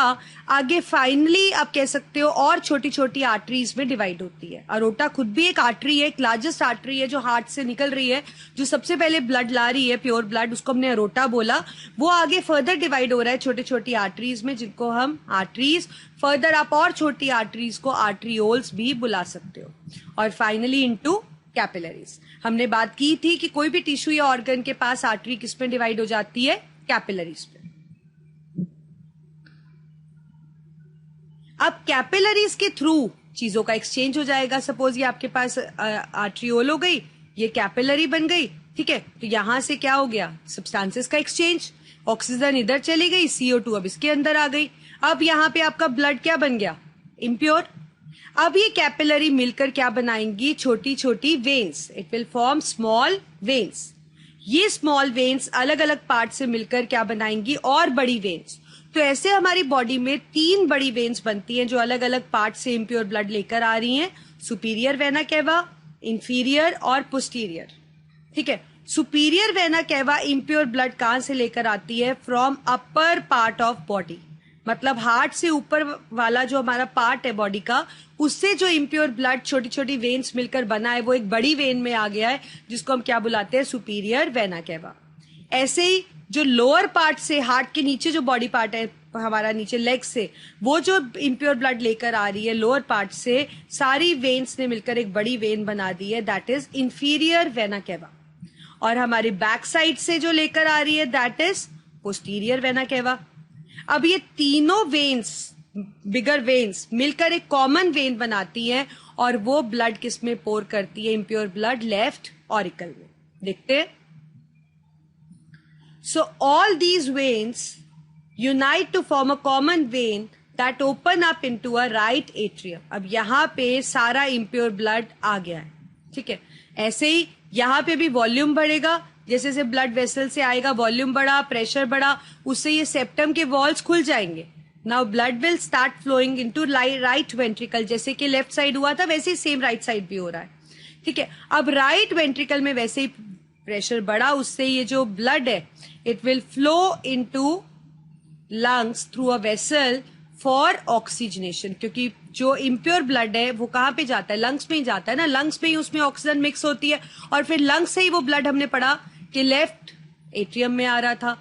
आगे फाइनली आप कह सकते हो और छोटी छोटी आर्टरीज में डिवाइड होती है। अरोटा खुद भी एक आर्टरी है, एक लार्जेस्ट आर्टरी है जो हार्ट से निकल रही है, जो सबसे पहले ब्लड ला रही है, प्योर ब्लड, उसको हमने अरोटा बोला। वो आगे फर्दर डिवाइड हो रहा है छोटी छोटी आर्टरीज में, जिनको हम आर्टरीज, फर्दर आप और छोटी आर्टरीज को आर्टरियोल्स भी बुला सकते हो, और फाइनली इनटू कैपिलरीज। हमने बात की थी कि कोई भी टिश्यू या ऑर्गन के पास आर्टरी किस में डिवाइड हो जाती है? कैपिलरीज पे। अब कैपिलरीज के थ्रू चीजों का एक्सचेंज हो जाएगा। सपोज ये आपके पास आर्ट्रियोल हो गई, ये कैपिलरी बन गई, ठीक है। तो यहां से क्या हो गया? सब्सटेंसेस का एक्सचेंज। ऑक्सीजन इधर चली गई, CO2 अब इसके अंदर आ गई। अब यहाँ पे आपका ब्लड क्या बन गया? इम्प्योर। अब ये कैपिलरी मिलकर क्या बनाएंगी? छोटी छोटी veins. It will form small veins. ये स्मॉल वेन्स अलग अलग पार्ट से मिलकर क्या बनाएंगी? और बड़ी वेन्स। तो ऐसे हमारी बॉडी में 3 बड़ी वेन्स बनती हैं जो अलग अलग पार्ट से इम्प्योर ब्लड लेकर आ रही हैं। सुपीरियर वेना कैवा, इंफीरियर और पोस्टीरियर, ठीक है। Superior vena cava impure blood कहां से लेकर आती है? From upper part of body, मतलब हार्ट से ऊपर वाला जो हमारा पार्ट है बॉडी का, उससे जो इम्प्योर ब्लड छोटी छोटी वेन्स मिलकर बना है वो एक बड़ी वेन में आ गया है, जिसको हम क्या बुलाते हैं? Superior vena cava. ऐसे ही जो लोअर पार्ट से, हार्ट के नीचे जो बॉडी पार्ट है हमारा, नीचे लेग से, वो जो इम्प्योर ब्लड लेकर आ रही है लोअर पार्ट से, सारी वेन्स ने मिलकर एक बड़ी वेन बना दी है, that is inferior vena cava. और हमारी बैक साइड से जो लेकर आ रही है that is posterior vena cava. अब ये तीनों वेन्स, बिगर वेन्स, मिलकर एक कॉमन वेन बनाती हैं और वो ब्लड किस में पोर करती है? इम्प्योर ब्लड लेफ्ट ऑरिकल में। देखते हैं। So all these veins unite to form a common vein that open up into a right atrium. अब यहां पे सारा इम्प्योर ब्लड आ गया है, ठीक है। ऐसे ही यहां पे भी वॉल्यूम बढ़ेगा, जैसे जैसे ब्लड वेसल से आएगा, वॉल्यूम बढ़ा, प्रेशर बढ़ा, उससे ये सेप्टम के वॉल्स खुल जाएंगे। Now blood will start flowing into right ventricle, जैसे कि लेफ्ट साइड हुआ था वैसे ही सेम राइट साइड भी हो रहा है, ठीक है। अब राइट वेंट्रिकल में वैसे ही प्रेशर बढ़ा, उससे ये जो ब्लड है it will flow into lungs through a vessel for oxygenation, क्योंकि जो इम्प्योर ब्लड है वो कहाँ पे जाता है? लंग्स में ही जाता है ना, लंग्स में ही उसमें ऑक्सीजन मिक्स होती है और फिर लंग्स से ही वो ब्लड, हमने पढ़ा कि लेफ्ट एट्रियम में आ रहा था।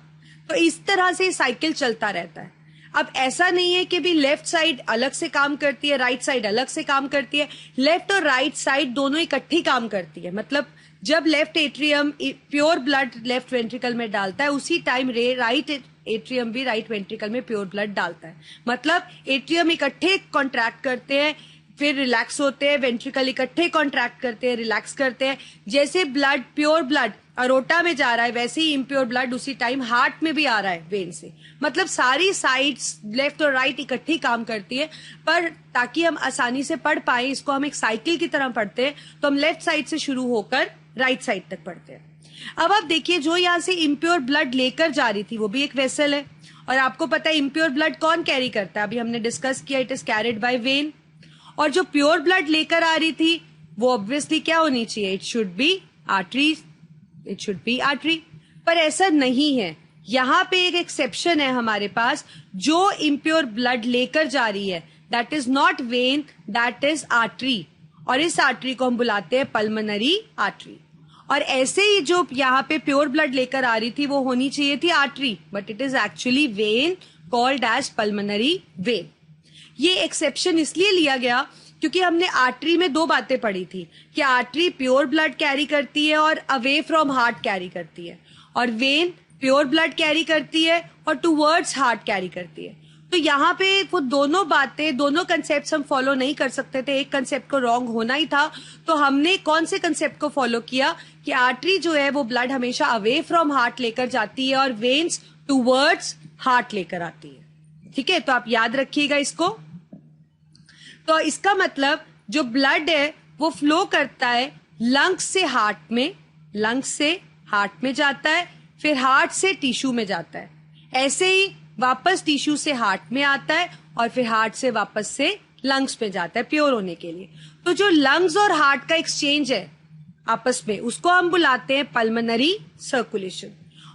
तो इस तरह से साइकिल चलता रहता है। अब ऐसा नहीं है कि भी लेफ्ट साइड अलग से काम करती है, राइट साइड अलग से काम करती है। लेफ्ट और राइट साइड दोनों इकट्ठी काम करती है। मतलब जब left atrium pure blood left ventricle में डालता है, उसी टाइम राइट एट्रियम भी राइट वेंट्रिकल में प्योर ब्लड डालता है। मतलब एट्रियम इकट्ठे कॉन्ट्रैक्ट करते हैं, फिर रिलैक्स होते हैं, वेंट्रिकल इकट्ठे कॉन्ट्रैक्ट करते हैं, रिलैक्स करते हैं। जैसे ब्लड, प्योर ब्लड अरोटा में जा रहा है, वैसे ही इम्प्योर ब्लड उसी टाइम हार्ट में भी आ रहा है वेन से। मतलब सारी साइड्स लेफ्ट और राइट इकट्ठी काम करती है। पर ताकि हम आसानी से पढ़ पाए, इसको हम एक साइकिल की तरह पढ़ते हैं, तो हम लेफ्ट साइड से शुरू होकर राइट साइड तक पढ़ते हैं। अब आप देखिए, जो यहां से इम्प्योर ब्लड लेकर जा रही थी वो भी एक वेसल है, और आपको पता है इम्प्योर ब्लड कौन कैरी करता है? अभी हमने डिस्कस किया, it is carried by when. और जो प्योर ब्लड लेकर आ रही थी वो ऑब्वियसली क्या होनी चाहिए? It should be artery, it should be artery. पर ऐसा नहीं है। यहां पे एक एक्सेप्शन है हमारे पास, जो इम्प्योर ब्लड लेकर जा रही है that is not when, that is artery, और इस आर्टरी को हम बुलाते हैं पल्मोनरी आर्टरी। और ऐसे ही जो यहाँ पे प्योर ब्लड लेकर आ रही थी वो होनी चाहिए थी artery, but it is actually vein called as pulmonary vein. ये एक्सेप्शन इसलिए लिया गया क्योंकि हमने आर्टरी में दो बातें पढ़ी थी कि आर्टरी प्योर ब्लड कैरी करती है और अवे फ्रॉम हार्ट कैरी करती है, और वेन प्योर ब्लड कैरी करती है और टूवर्ड्स हार्ट कैरी करती है। तो यहाँ पे वो दोनों बातें, दोनों कंसेप्ट हम फॉलो नहीं कर सकते थे, एक कंसेप्ट को रॉन्ग होना ही था। तो हमने कौन से कंसेप्ट को फॉलो किया कि आर्टरी जो है वो ब्लड हमेशा अवे फ्रॉम हार्ट लेकर जाती है और वेन्स टूवर्ड्स हार्ट लेकर आती है। ठीक है, तो आप याद रखिएगा इसको। तो इसका मतलब जो ब्लड है वो फ्लो करता है लंग्स से हार्ट में, लंग्स से हार्ट में जाता है, फिर हार्ट से टिश्यू में जाता है, ऐसे ही वापस टिश्यू से हार्ट में आता है और फिर हार्ट से वापस से लंग्स में जाता है प्योर होने के लिए। तो जो लंग्स और हार्ट का एक्सचेंज है आपस में, उसको हम बुलाते हैं पल्मोनरी सर्कुलेशन।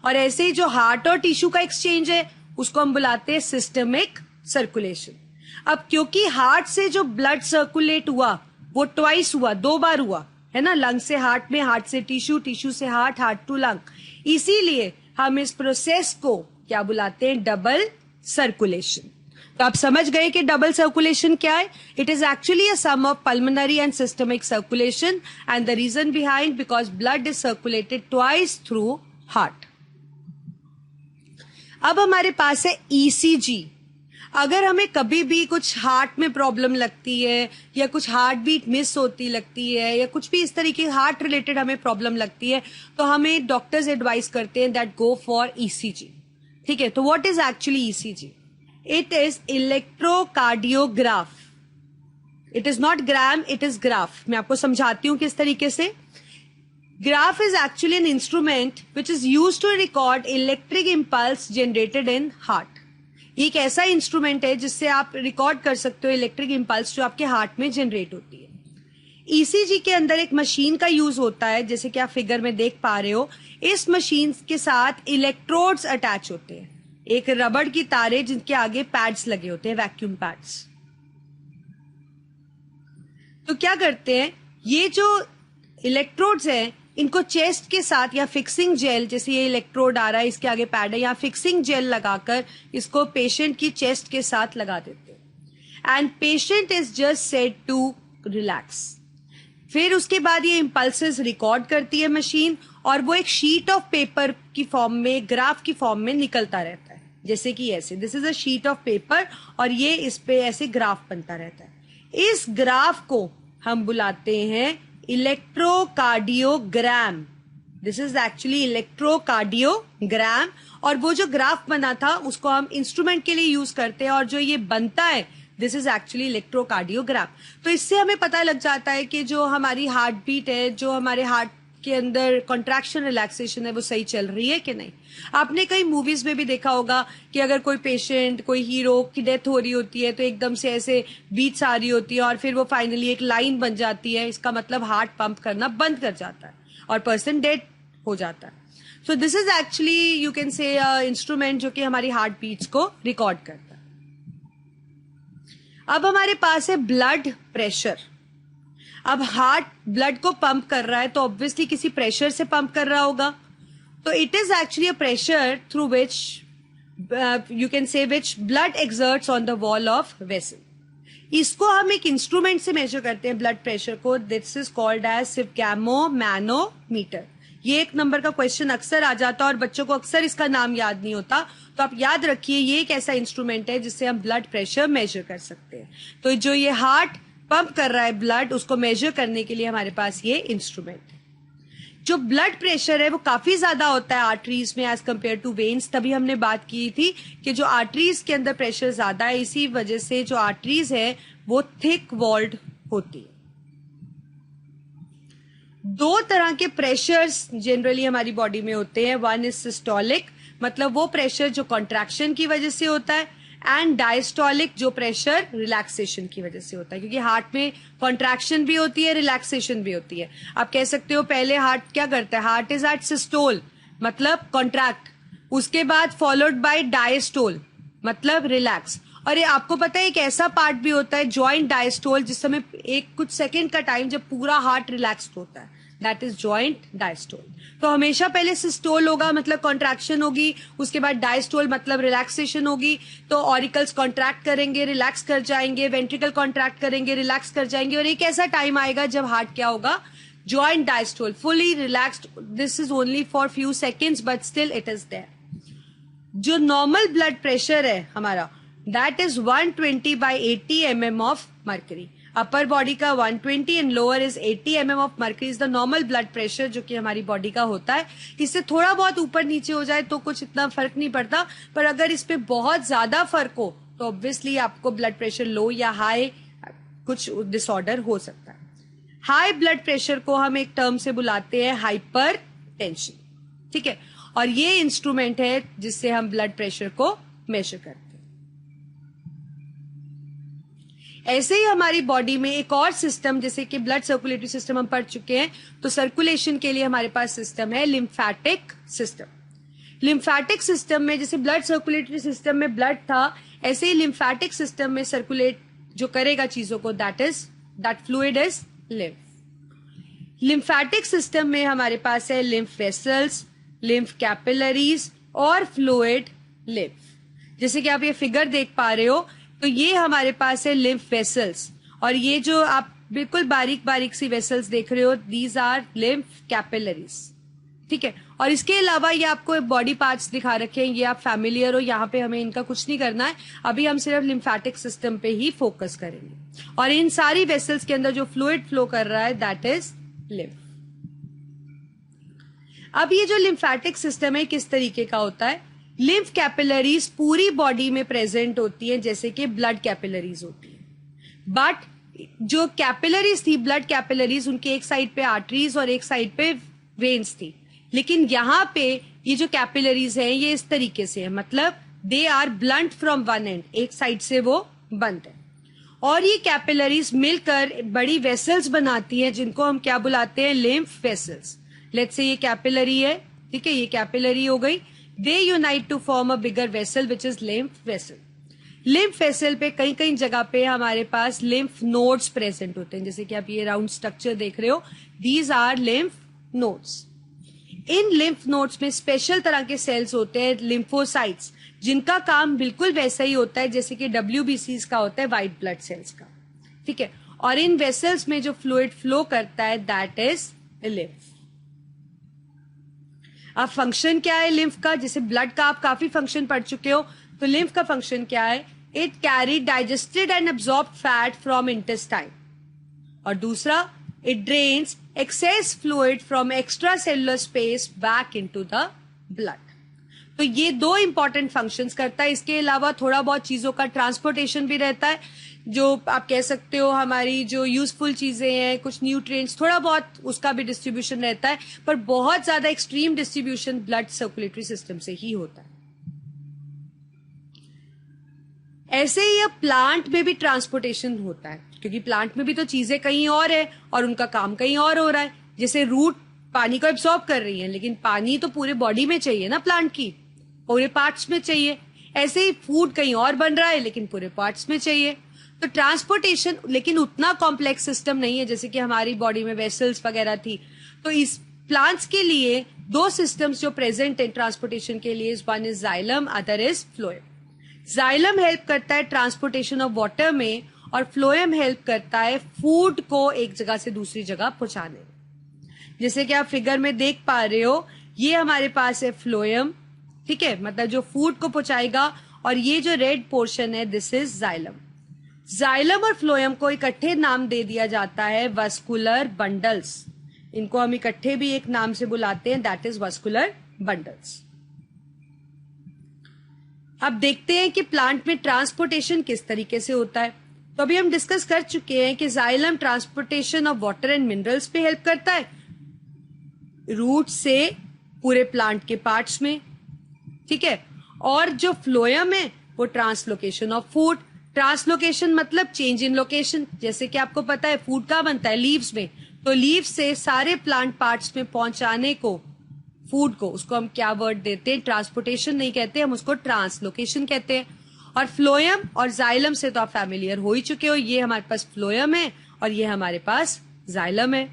और ऐसे ही जो हार्ट और टिश्यू का एक्सचेंज है उसको हम बुलाते हैं सिस्टमिक सर्कुलेशन। अब क्योंकि हार्ट से जो ब्लड सर्कुलेट हुआ वो ट्वाइस हुआ, दो बार हुआ है ना, लंग से हार्ट में, हार्ट से टिश्यू, टिश्यू से हार्ट, हार्ट टू लंग, इसीलिए हम इस प्रोसेस को क्या बुलाते हैं? Double circulation. तो आप समझ गए कि डबल सर्कुलेशन क्या है? It is actually a sum of pulmonary and systemic circulation, and the reason behind because blood is circulated twice through heart. अब हमारे पास है ईसीजी। अगर हमें कभी भी कुछ हार्ट में प्रॉब्लम लगती है या कुछ हार्ट बीट मिस होती लगती है या कुछ भी इस तरीके हार्ट रिलेटेड हमें प्रॉब्लम लगती है, तो हमें डॉक्टर्स एडवाइस करते हैं दैट गो फॉर ईसीजी। ठीक है, तो what is actually ECG? It is electrocardiograph. It is not gram, it is graph. मैं आपको समझाती हूं किस तरीके से। Graph is actually an instrument which is used to record electric impulse generated in heart. एक ऐसा इंस्ट्रूमेंट है जिससे आप रिकॉर्ड कर सकते हो इलेक्ट्रिक इंपल्स जो आपके हार्ट में जनरेट होती है। ईसीजी के अंदर एक मशीन का यूज होता है, जैसे कि आप फिगर में देख पा रहे हो। इस मशीन के साथ इलेक्ट्रोड्स अटैच होते हैं, एक रबड़ की तारे जिनके आगे पैड्स लगे होते हैं, वैक्यूम पैड्स। तो क्या करते हैं, ये जो इलेक्ट्रोड्स हैं इनको चेस्ट के साथ या फिक्सिंग जेल, जैसे ये इलेक्ट्रोड आ रहा है, इसके आगे पैड है, या फिक्सिंग जेल लगाकर इसको पेशेंट की चेस्ट के साथ लगा देते हैं and patient is just said to relax. फिर उसके बाद ये इम्पल्सेस रिकॉर्ड करती है मशीन और वो एक शीट ऑफ पेपर की फॉर्म में, ग्राफ की फॉर्म में निकलता रहता है, जैसे कि ऐसे, this is a sheet of paper और ये इस पे ऐसे ग्राफ बनता रहता है। इस ग्राफ को हम बुलाते हैं electrocardiogram. This is actually electrocardiogram, और वो जो ग्राफ बना था उसको हम इंस्ट्रूमेंट के लिए यूज करते हैं, और जो ये बनता है दिस इज एक्चुअली इलेक्ट्रोकार्डियोग्राम। तो इससे हमें पता लग जाता है कि जो हमारी हार्ट बीट है, जो हमारे हार्ट के अंदर कॉन्ट्रैक्शन रिलैक्सेशन है, वो सही चल रही है कि नहीं। आपने कई मूवीज में भी देखा होगा कि अगर कोई पेशेंट, कोई हीरो की डेथ हो रही होती है तो एकदम से ऐसे बीट्स आ रही होती है और फिर वो फाइनली एक लाइन बन जाती है, इसका मतलब हार्ट पंप करना बंद कर जाता है और पर्सन डेड हो जाता है। So this is actually you can से इंस्ट्रूमेंट जो कि हमारी हार्ट बीट्स को रिकॉर्ड करता है। अब हमारे पास है ब्लड प्रेशर। अब हार्ट ब्लड को पंप कर रहा है तो ऑब्वियसली किसी प्रेशर से पंप कर रहा होगा, तो it is actually a pressure through which you can say which blood exerts on the wall of vessel. इसको हम एक इंस्ट्रूमेंट से मेजर करते हैं ब्लड प्रेशर को, this is called as sphygmomanometer. ये एक नंबर का क्वेश्चन अक्सर आ जाता है और बच्चों को अक्सर इसका नाम याद नहीं होता, तो आप याद रखिए ये एक ऐसा इंस्ट्रूमेंट है जिससे हम ब्लड प्रेशर मेजर कर सकते हैं। तो जो ये हार्ट पंप कर रहा है ब्लड, उसको मेजर करने के लिए हमारे पास ये इंस्ट्रूमेंट है। जो ब्लड प्रेशर है वो काफी ज्यादा होता है आर्टरीज में एज कंपेयर टू वेन्स। तभी हमने बात की थी कि जो आर्टरीज के अंदर प्रेशर ज्यादा है, इसी वजह से जो आर्टरीज है वो थिक वॉल्ड होती है। दो तरह के प्रेशर्स जनरली हमारी बॉडी में होते हैं, वन इज सिस्टोलिक, मतलब वो प्रेशर जो कॉन्ट्रैक्शन की वजह से होता है, एंड डायस्टोलिक जो प्रेशर रिलैक्सेशन की वजह से होता है, क्योंकि हार्ट में कॉन्ट्रैक्शन भी होती है, रिलैक्सेशन भी होती है। आप कह सकते हो पहले हार्ट क्या करता है, हार्ट इज एट सिस्टोल मतलब कॉन्ट्रैक्ट, उसके बाद फॉलोड बाय डायस्टोल मतलब रिलैक्स। और ये आपको पता है एक ऐसा पार्ट भी होता है जॉइंट डायस्टोल, जिस समय एक कुछ सेकंड का टाइम जब पूरा हार्ट रिलैक्स्ड होता है, दैट इज जॉइंट डायस्टोल। तो हमेशा पहले सिस्टोल होगा मतलब कॉन्ट्रैक्शन होगी, उसके बाद डायस्टोल मतलब रिलैक्सेशन होगी। तो ऑरिकल्स कॉन्ट्रैक्ट करेंगे, रिलैक्स कर जाएंगे, वेंट्रिकल कॉन्ट्रैक्ट करेंगे, रिलैक्स कर जाएंगे, और एक ऐसा टाइम आएगा जब हार्ट क्या होगा, joint diastole, fully relaxed. This is only for few seconds but still it is there. जो नॉर्मल ब्लड प्रेशर है हमारा, that is 120/80 mm of mercury. Upper body का 120 and lower is 80 mm of mercury is the normal blood pressure जो कि हमारी body का होता है। इससे थोड़ा बहुत ऊपर नीचे हो जाए तो कुछ इतना फर्क नहीं पड़ता, पर अगर इस पे बहुत ज्यादा फर्क हो तो ऑब्वियसली आपको ब्लड प्रेशर लो या हाई कुछ डिसऑर्डर हो सकता है। हाई ब्लड प्रेशर को हम एक टर्म से बुलाते हैं हाइपर टेंशन, ठीक है, और ये इंस्ट्रूमेंट है जिससे हम ब्लड प्रेशर को मेजर करते हैं। ऐसे ही हमारी बॉडी में एक और सिस्टम, जैसे कि ब्लड सर्कुलेटरी सिस्टम हम पढ़ चुके हैं, तो सर्कुलेशन के लिए हमारे पास सिस्टम है लिम्फेटिक सिस्टम। लिम्फेटिक सिस्टम में जैसे ब्लड सर्कुलेटरी सिस्टम में ब्लड था, ऐसे ही लिम्फेटिक सिस्टम में सर्कुलेट जो करेगा चीजों को, that fluid is lymph. Lymphatic system में हमारे पास है लिम्फ वेसल्स, लिम्फ कैपिलरीज और फ्लूइड लिम्फ। जैसे कि आप ये फिगर देख पा रहे हो, तो ये हमारे पास है लिम्फ वेसल्स, और ये जो आप बिल्कुल बारीक बारीक सी वेसल्स देख रहे हो, दीज आर लिम्फ कैपिलरीज, ठीक है। और इसके अलावा ये आपको बॉडी पार्ट्स दिखा रखे हैं, ये आप फैमिलियर हो, यहाँ पे हमें इनका कुछ नहीं करना है, अभी हम सिर्फ लिम्फेटिक सिस्टम पे ही फोकस करेंगे। और इन सारी वेसल्स के अंदर जो फ्लूइड फ्लो कर रहा है दैट इज लिम्फ। अब ये जो लिम्फेटिक सिस्टम है किस तरीके का होता है, लिम्फ कैपिलरीज पूरी बॉडी में प्रेजेंट होती हैं जैसे कि ब्लड कैपिलरीज होती है, बट जो कैपिलरीज थी ब्लड कैपिलरीज, उनके एक साइड पे आर्टरीज और एक साइड पे वेन्स थी, लेकिन यहाँ पे ये जो कैपिलरीज हैं ये इस तरीके से है, मतलब they are blunt from one end, एक साइड से वो बंद है, और ये कैपिलरीज मिलकर बड़ी वेसल्स बनाती हैं जिनको हम क्या बुलाते हैं, लिम्फ वेसल्स। लेट्स से ये कैपिलरी है, ठीक है, ये कैपिलरी हो गई, they unite to form a bigger vessel which is lymph vessel. Lymph vessel पे कई कई जगह पे हमारे पास लिम्फ नोड्स प्रेजेंट होते हैं, जैसे कि आप ये राउंड स्ट्रक्चर देख रहे हो, दीज आर लिम्फ नोड्स। इन लिम्फ नोड्स में स्पेशल तरह के सेल्स होते हैं, लिम्फोसाइट्स, जिनका काम बिल्कुल वैसा ही होता है जैसे कि WBCs का होता है, व्हाइट ब्लड सेल्स का, ठीक है। और इन वेसल्स में जो फ्लूइड फ्लो करता है दैट इज लिम्फ। अब फंक्शन क्या है लिम्फ का? जैसे ब्लड का आप काफी फंक्शन पढ़ चुके हो, तो लिम्फ का फंक्शन क्या है? It carry digested and absorb fat from intestine. और दूसरा, it drains access fluid from extra cellular space back into the blood. तो ये दो इंपॉर्टेंट फंक्शंस करता है। इसके अलावा थोड़ा बहुत चीजों का ट्रांसपोर्टेशन भी रहता है, जो आप कह सकते हो हमारी जो यूजफुल चीजें हैं, कुछ न्यूट्रिएंट्स, थोड़ा बहुत उसका भी डिस्ट्रीब्यूशन रहता है, पर बहुत ज्यादा extreme distribution blood circulatory system से ही होता है। ऐसे ही अब प्लांट में भी ट्रांसपोर्टेशन होता है, क्योंकि प्लांट में भी तो चीजें कहीं और है और उनका काम कहीं और हो रहा है। जैसे रूट पानी को एब्सॉर्ब कर रही है, लेकिन पानी तो पूरे बॉडी में चाहिए ना, प्लांट की पूरे पार्ट्स में चाहिए। ऐसे ही फूड कहीं और बन रहा है लेकिन पूरे पार्ट्स में चाहिए। तो ट्रांसपोर्टेशन लेकिन उतना कॉम्प्लेक्स सिस्टम नहीं है जैसे कि हमारी बॉडी में वेसल्स वगैरह थी। तो इस प्लांट्स के लिए दो सिस्टम्स जो प्रेजेंट है ट्रांसपोर्टेशन के लिए, one is xylem, other is phloem. Xylem help करता है ट्रांसपोर्टेशन ऑफ वाटर में और फ्लोएम हेल्प करता है फूड को एक जगह से दूसरी जगह पहुंचाने में। जैसे कि आप फिगर में देख पा रहे हो, ये हमारे पास है फ्लोएम, ठीक है, मतलब जो फूड को पहुंचाएगा, और ये जो रेड पोर्शन है दिस इज जाइलम। जाइलम और फ्लोएम को इकट्ठे नाम दे दिया जाता है वस्कुलर बंडल्स। इनको हम इकट्ठे भी एक नाम से बुलाते हैं, दैट इज वस्कुलर बंडल्स। अब देखते हैं कि प्लांट में ट्रांसपोर्टेशन किस तरीके से होता है। तो अभी हम डिस्कस कर चुके हैं कि xylem transportation of water and minerals पे हेल्प करता है, रूट से पूरे प्लांट के पार्ट्स में, ठीक है। और जो फ्लोएम है वो ट्रांसलोकेशन ऑफ फूड। ट्रांसलोकेशन मतलब चेंज इन लोकेशन। जैसे कि आपको पता है फूड कहाँ बनता है? लीव्स में। तो लीव्स से सारे प्लांट पार्ट्स में पहुंचाने को फूड को, उसको हम क्या वर्ड देते हैं? ट्रांसपोर्टेशन नहीं कहते, हम उसको ट्रांसलोकेशन कहते हैं। और फ्लोएम और जाइलम से तो आप फैमिलियर हो ही चुके हो। ये हमारे पास फ्लोएम है और ये हमारे पास जाइलम है।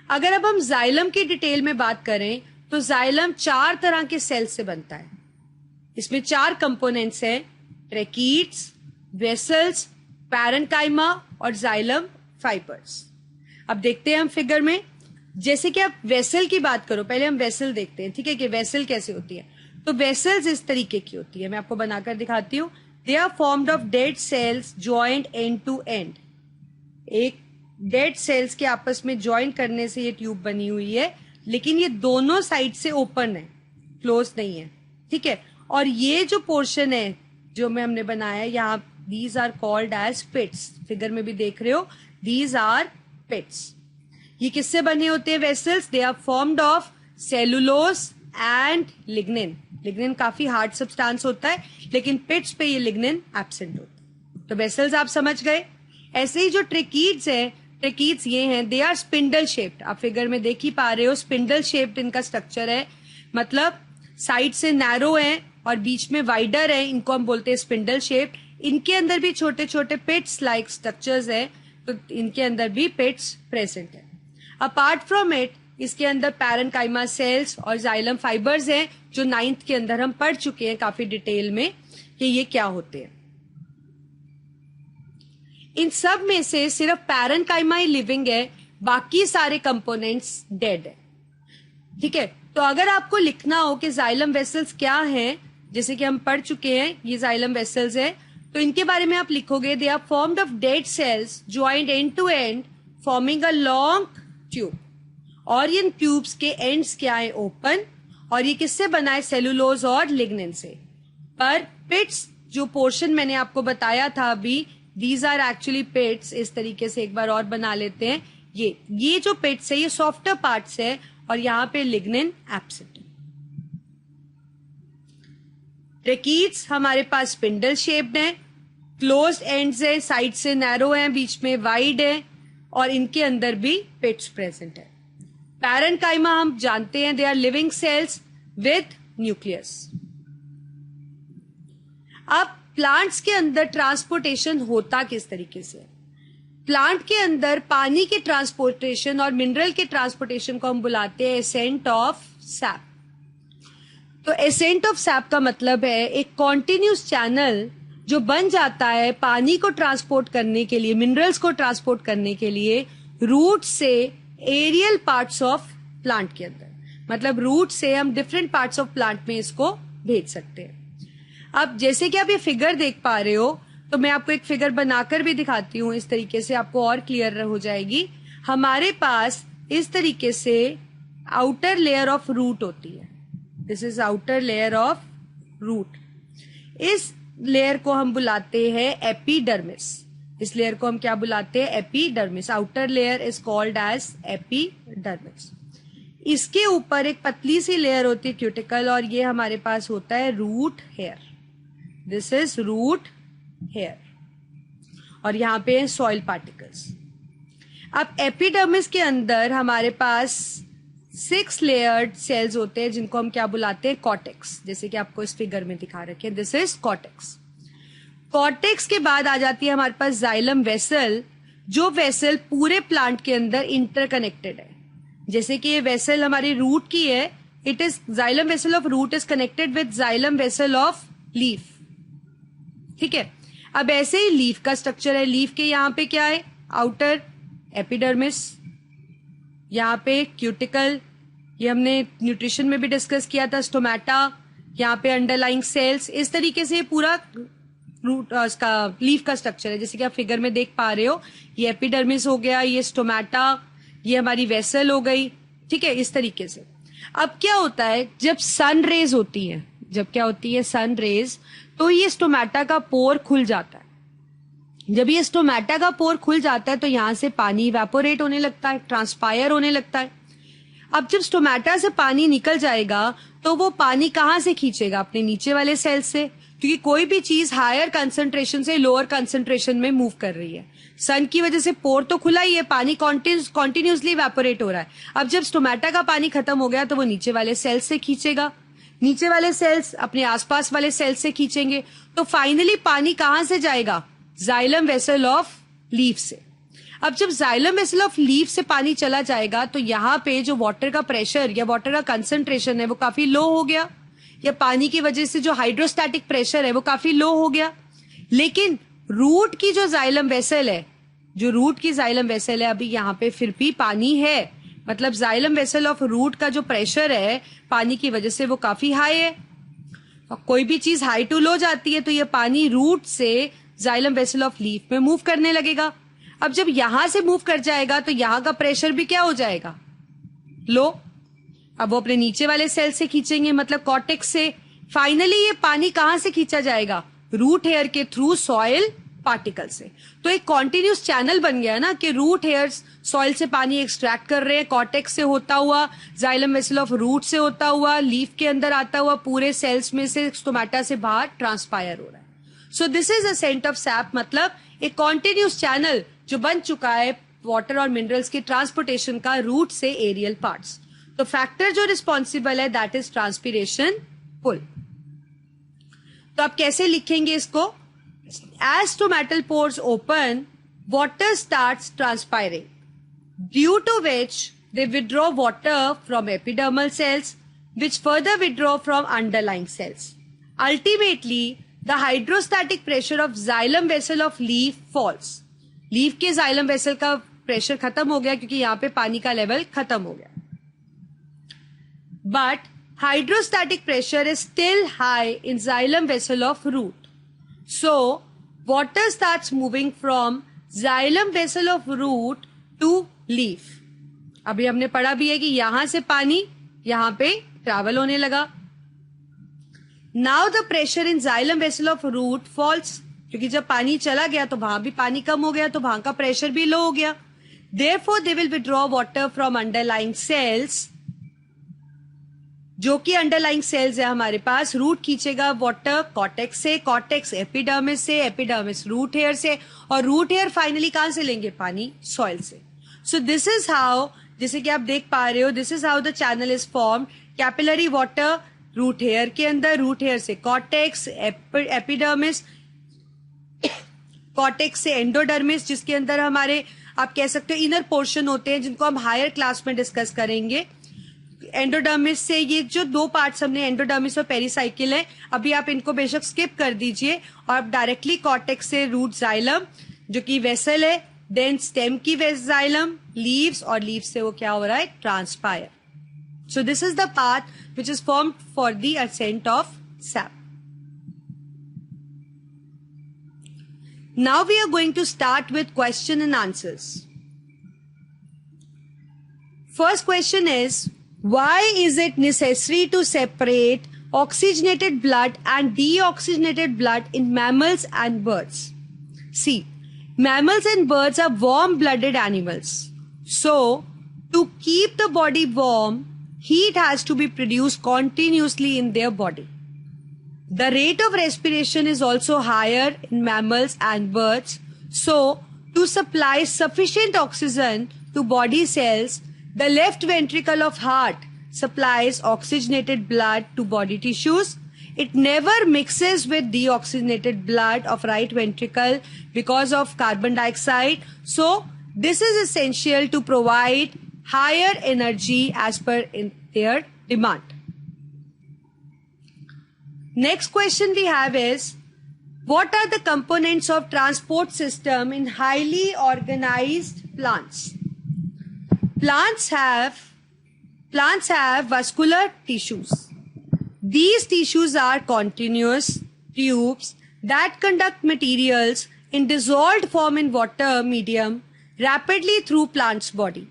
अगर अब हम जाइलम की डिटेल में बात करें तो जाइलम 4 तरह के सेल से बनता है। इसमें 4 कंपोनेंट्स हैं, ट्रैकीड्स, वेसल्स, पैरेन्काइमा और जाइलम फाइबर्स। अब देखते हैं हम फिगर में। जैसे कि आप वेसल की बात करो, पहले हम वेसल देखते हैं, ठीक है, कि वेसल कैसे होती है। तो वेसल्स इस तरीके की होती है, मैं आपको बनाकर दिखाती हूँ। They are formed of dead cells joint end to end. एक डेड सेल्स के आपस में ज्वाइंट करने से ये ट्यूब बनी हुई है, लेकिन ये दोनों साइड से ओपन है, क्लोज नहीं है, ठीक है। और ये जो पोर्शन है जो में हमने बनाया है यहाँ, these are called as pits. Figure में भी देख रहे हो, दीज आर पिट्स। ये किससे बने होते हैं vessels? They are formed of cellulose and lignin. Lignin काफी हार्ड सब्सटेंस होता है, लेकिन पिट्स पे ये लिग्निन एब्सेंट होता है। तो वेसल्स आप समझ गए। ऐसे ही जो ट्रेकीड्स है, ट्रेकीड्स ये हैं, दे आर स्पिंडल शेप्ड। आप फिगर में देख ही पा रहे हो, स्पिंडल शेप्ड इनका स्ट्रक्चर है, मतलब साइड से नैरो है और बीच में वाइडर है, इनको हम बोलते हैं स्पिंडल शेप्ड। इनके अंदर भी छोटे छोटे पिट्स लाइक स्ट्रक्चर्स है, तो इनके अंदर भी पिट्स प्रेजेंट है। अपार्ट फ्रॉम इट, इसके अंदर पैरेन्काइमा सेल्स और जाइलम फाइबर्स हैं, जो 9th के अंदर हम पढ़ चुके हैं काफी डिटेल में कि ये क्या होते हैं। इन सब में से सिर्फ पैरेन्काइमा ही लिविंग है, बाकी सारे कंपोनेंट्स डेड है, ठीक है। तो अगर आपको लिखना हो कि जाइलम वेसल्स क्या हैं, जैसे कि हम पढ़ चुके हैं ये जाइलम वेसल्स है, तो इनके बारे में आप लिखोगे, they are formed of dead cells joint end to end forming a long tube. और इन ट्यूब्स के एंड्स क्या है? ओपन। और ये किससे बना है? सेलुलोज और लिग्निन से। पर पिट्स जो पोर्शन मैंने आपको बताया था अभी, दीज आर एक्चुअली पिट्स। इस तरीके से एक बार और बना लेते हैं। ये जो पिट्स है ये सॉफ्टर पार्ट्स है और यहाँ पे लिग्निन एब्सेंट है। ट्रेकीड्स हमारे पास स्पिंडल शेप्ड है, क्लोज्ड एंड्स है, साइड से नैरो है, बीच में वाइड है और इनके अंदर भी पिट्स प्रेजेंट है। पैरेन्काइमा हम जानते हैं, they are living cells with nucleus. अब प्लांट्स के अंदर ट्रांसपोर्टेशन होता किस तरीके से? प्लांट के अंदर पानी के ट्रांसपोर्टेशन और मिनरल के ट्रांसपोर्टेशन को हम बुलाते हैं एसेंट ऑफ सैप। तो एसेंट ऑफ सैप का मतलब है एक कॉन्टिन्यूस चैनल जो बन जाता है पानी को ट्रांसपोर्ट करने के लिए, मिनरल्स को ट्रांसपोर्ट करने के लिए रूट से एरियल पार्ट्स ऑफ प्लांट के अंदर, मतलब रूट से हम डिफरेंट पार्ट्स ऑफ प्लांट में इसको भेज सकते हैं। अब जैसे कि आप ये फिगर देख पा रहे हो, तो मैं आपको एक फिगर बनाकर भी दिखाती हूं, इस तरीके से आपको और क्लियर हो जाएगी। हमारे पास इस तरीके से आउटर लेयर ऑफ रूट होती है, this is outer layer of root. इस लेयर को हम बुलाते हैं एपिडर्मिस। इस लेयर को हम क्या बुलाते हैं? Epidermis. Outer layer is called as epidermis. इसके ऊपर एक पतली सी लेयर होती है क्यूटिकल, और ये हमारे पास होता है root hair. This is root hair, और यहाँ पे है सॉइल पार्टिकल्स। अब एपिडर्मिस के अंदर हमारे पास 6 लेयर्ड सेल्स होते हैं जिनको हम क्या बुलाते हैं? कॉर्टेक्स। जैसे कि आपको इस फिगर में दिखा रखे हैं, दिस इज कॉर्टेक्स। कॉर्टेक्स के बाद आ जाती है हमारे पास जाइलम वेसल, जो वेसल पूरे प्लांट के अंदर इंटरकनेक्टेड है। जैसे कि ये वेसल हमारी रूट की है, it is xylem vessel of root is connected with xylem vessel of leaf. ठीक है, अब ऐसे ही लीफ का स्ट्रक्चर है। लीफ के यहाँ पे क्या है? आउटर एपिडर्मिस, यहाँ पे क्यूटिकल, ये हमने न्यूट्रिशन में भी डिस्कस किया था, स्टोमेटा, यहाँ पे अंडरलाइंग सेल्स। इस तरीके से पूरा रूट उसका लीफ का स्ट्रक्चर है। जैसे कि आप फिगर में देख पा रहे हो, ये एपिडर्मिस हो गया, ये स्टोमेटा, ये हमारी वेसल हो गई। ठीक है, इस तरीके से। अब क्या होता है, जब सन रेज होती है, जब क्या होती है? सन रेज, तो ये स्टोमेटा का पोर खुल जाता है। जब ये स्टोमेटा का पोर खुल जाता है तो यहां से पानी इवेपोरेट होने लगता है, ट्रांसपायर होने लगता है। अब जब स्टोमेटा से पानी निकल जाएगा तो वो पानी कहां से खींचेगा? अपने नीचे वाले सेल से, क्योंकि कोई भी चीज हायर कंसंट्रेशन से लोअर कंसंट्रेशन में मूव कर रही है। सन की वजह से पोर तो खुला ही है, पानी कॉन्टिन्यूसली इवेपोरेट हो रहा है। अब जब स्टोमेटा का पानी खत्म हो गया तो वो नीचे वाले सेल्स से खींचेगा, नीचे वाले सेल्स अपने आसपास वाले सेल्स से खींचेंगे, तो फाइनली पानी कहां से जाएगा? जाइलम वेसल ऑफ लीफ से। अब जब जाइलम वेसल ऑफ लीफ से पानी चला जाएगा तो यहाँ पे जो वाटर का प्रेशर या वाटर का कंसंट्रेशन है वो काफी लो हो गया, या पानी की वजह से जो हाइड्रोस्टैटिक प्रेशर है वो काफी लो हो गया। लेकिन रूट की जो जाइलम वेसल है, जो रूट की जाइलम वेसल है, अभी यहाँ पे फिर भी पानी है। मतलब जाइलम वेसल ऑफ रूट का जो प्रेशर है पानी की वजह से वो काफी हाई है। और कोई भी चीज हाई टू लो जाती है तो ये पानी रूट से जाइलम वेसल ऑफ लीफ में मूव करने लगेगा। अब जब यहां से मूव कर जाएगा तो यहां का प्रेशर भी क्या हो जाएगा? लो। अब वो अपने नीचे वाले सेल से खींचेंगे, मतलब कॉर्टेक्स से। फाइनली ये पानी कहां से खींचा जाएगा? रूट हेयर के थ्रू सॉइल पार्टिकल से। तो एक कॉन्टिन्यूस चैनल बन गया ना, कि रूट हेयर्स सॉइल से पानी एक्सट्रैक्ट कर रहे हैं, कॉर्टेक्स से होता हुआ, जाइलम वेसल ऑफ रूट से होता हुआ, लीफ के अंदर आता हुआ, पूरे सेल्स में से स्टोमेटा से बाहर ट्रांसपायर हो रहा है। So this is ascent of sap, मतलब एक कॉन्टिन्यूस चैनल जो बन चुका है वाटर और मिनरल्स के ट्रांसपोर्टेशन का रूट से एरियल पार्ट्स। तो फैक्टर जो रिस्पॉन्सिबल है दैट इज ट्रांसपीरेशन पुल। तो आप कैसे लिखेंगे इसको? As stomatal pores open, water starts transpiring, due to which they withdraw water from epidermal cells, which further withdraw from underlying cells. Ultimately, the hydrostatic pressure of xylem vessel of leaf falls. Leaf के xylem vessel का pressure खत्म हो गया क्योंकि यहाँ पे पानी का लेवल खत्म हो गया. But hydrostatic pressure is still high in xylem vessel of root. So, water starts moving from xylem vessel of root to leaf. अभी हमने पढ़ा भी है कि यहां से पानी यहां पे ट्रैवल होने लगा. Now the pressure in xylem vessel of root falls. क्योंकि जब पानी चला गया तो वहां भी पानी कम हो गया, तो वहां का प्रेशर भी लो हो गया. Therefore, they will withdraw water from underlying cells. जो कि अंडरलाइंग सेल्स है हमारे पास. रूट खींचेगा वाटर कॉर्टेक्स से, कॉर्टेक्स एपिडर्मिस से, एपिडर्मिस रूट हेयर से, और रूट हेयर फाइनली कहां से लेंगे? पानी सॉइल से. सो दिस इज हाउ, जैसे कि आप देख पा रहे हो, this is how the channel is form. Capillary water root hair के अंदर, रूट हेयर से कॉर्टेक्स, एपिडर्मिस, कॉर्टेक्स से एंडोडर्मिस, जिसके अंदर हमारे आप कह सकते हो इनर पोर्शन होते हैं, जिनको हम हायर क्लास में डिस्कस करेंगे। एंडोडर्मिस से ये जो दो पार्ट्स हमने एंडोडर्मिस और पेरिसाइकिल है, अभी आप इनको बेशक स्किप कर दीजिए और आप डायरेक्टली कॉर्टेक्स से रूट जाइलम जो कि वेसल है, देन स्टेम की जाइलम, लीव्स, और लीव्स से वो क्या हो रहा है, transpire. So this is the path which is formed for the ascent of sap. Now we are going to start with question and answers. First question is, why is it necessary to separate oxygenated blood and deoxygenated blood in mammals and birds? See, mammals and birds are warm-blooded animals. So, to keep the body warm, heat has to be produced continuously in their body. The rate of respiration is also higher in mammals and birds. So, to supply sufficient oxygen to body cells, the left ventricle of heart supplies oxygenated blood to body tissues. It never mixes with deoxygenated blood of right ventricle because of carbon dioxide. So, this is essential to provide higher energy as per their demand. Next question we have is, what are the components of transport system in highly organized plants? Plants have vascular tissues. These tissues are continuous tubes that conduct materials in dissolved form in water medium rapidly through plant's body.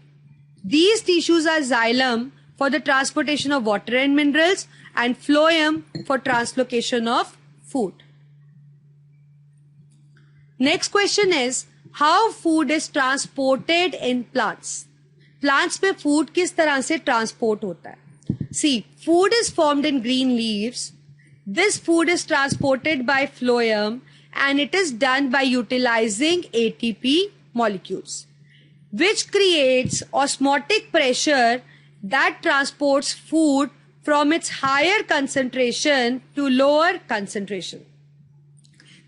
These tissues are xylem for the transportation of water and minerals, and phloem for translocation of food. Next question is, how food is transported in plants? Plants में food किस तरह से transport होता है? See, food is formed in green leaves. This food is transported by phloem and it is done by utilizing ATP molecules, which creates osmotic pressure that transports food from its higher concentration to lower concentration.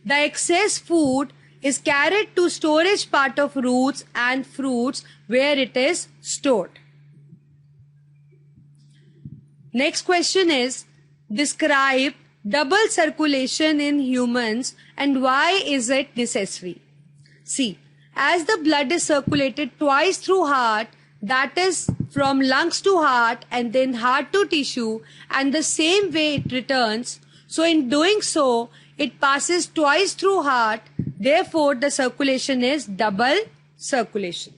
The excess food is carried to storage part of roots and fruits where it is stored. Next question is, describe double circulation in humans and why is it necessary? See, as the blood is circulated twice through heart, that is from lungs to heart and then heart to tissue, and the same way it returns. So in doing so, it passes twice through heart. Therefore, the circulation is double circulation.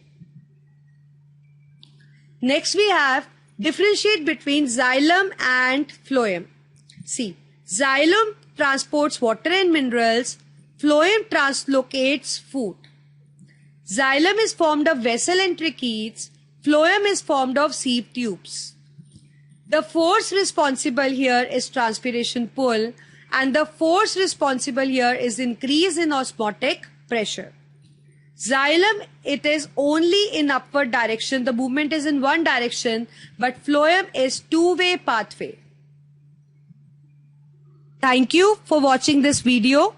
Next we have differentiate between xylem and phloem. See, xylem transports water and minerals. Phloem translocates food. Xylem is formed of vessel and tracheids. Phloem is formed of sieve tubes. The force responsible here is transpiration pull, and the force responsible here is increase in osmotic pressure. Xylem, it is only in upward direction. The movement is in one direction, but phloem is two-way pathway. Thank you for watching this video.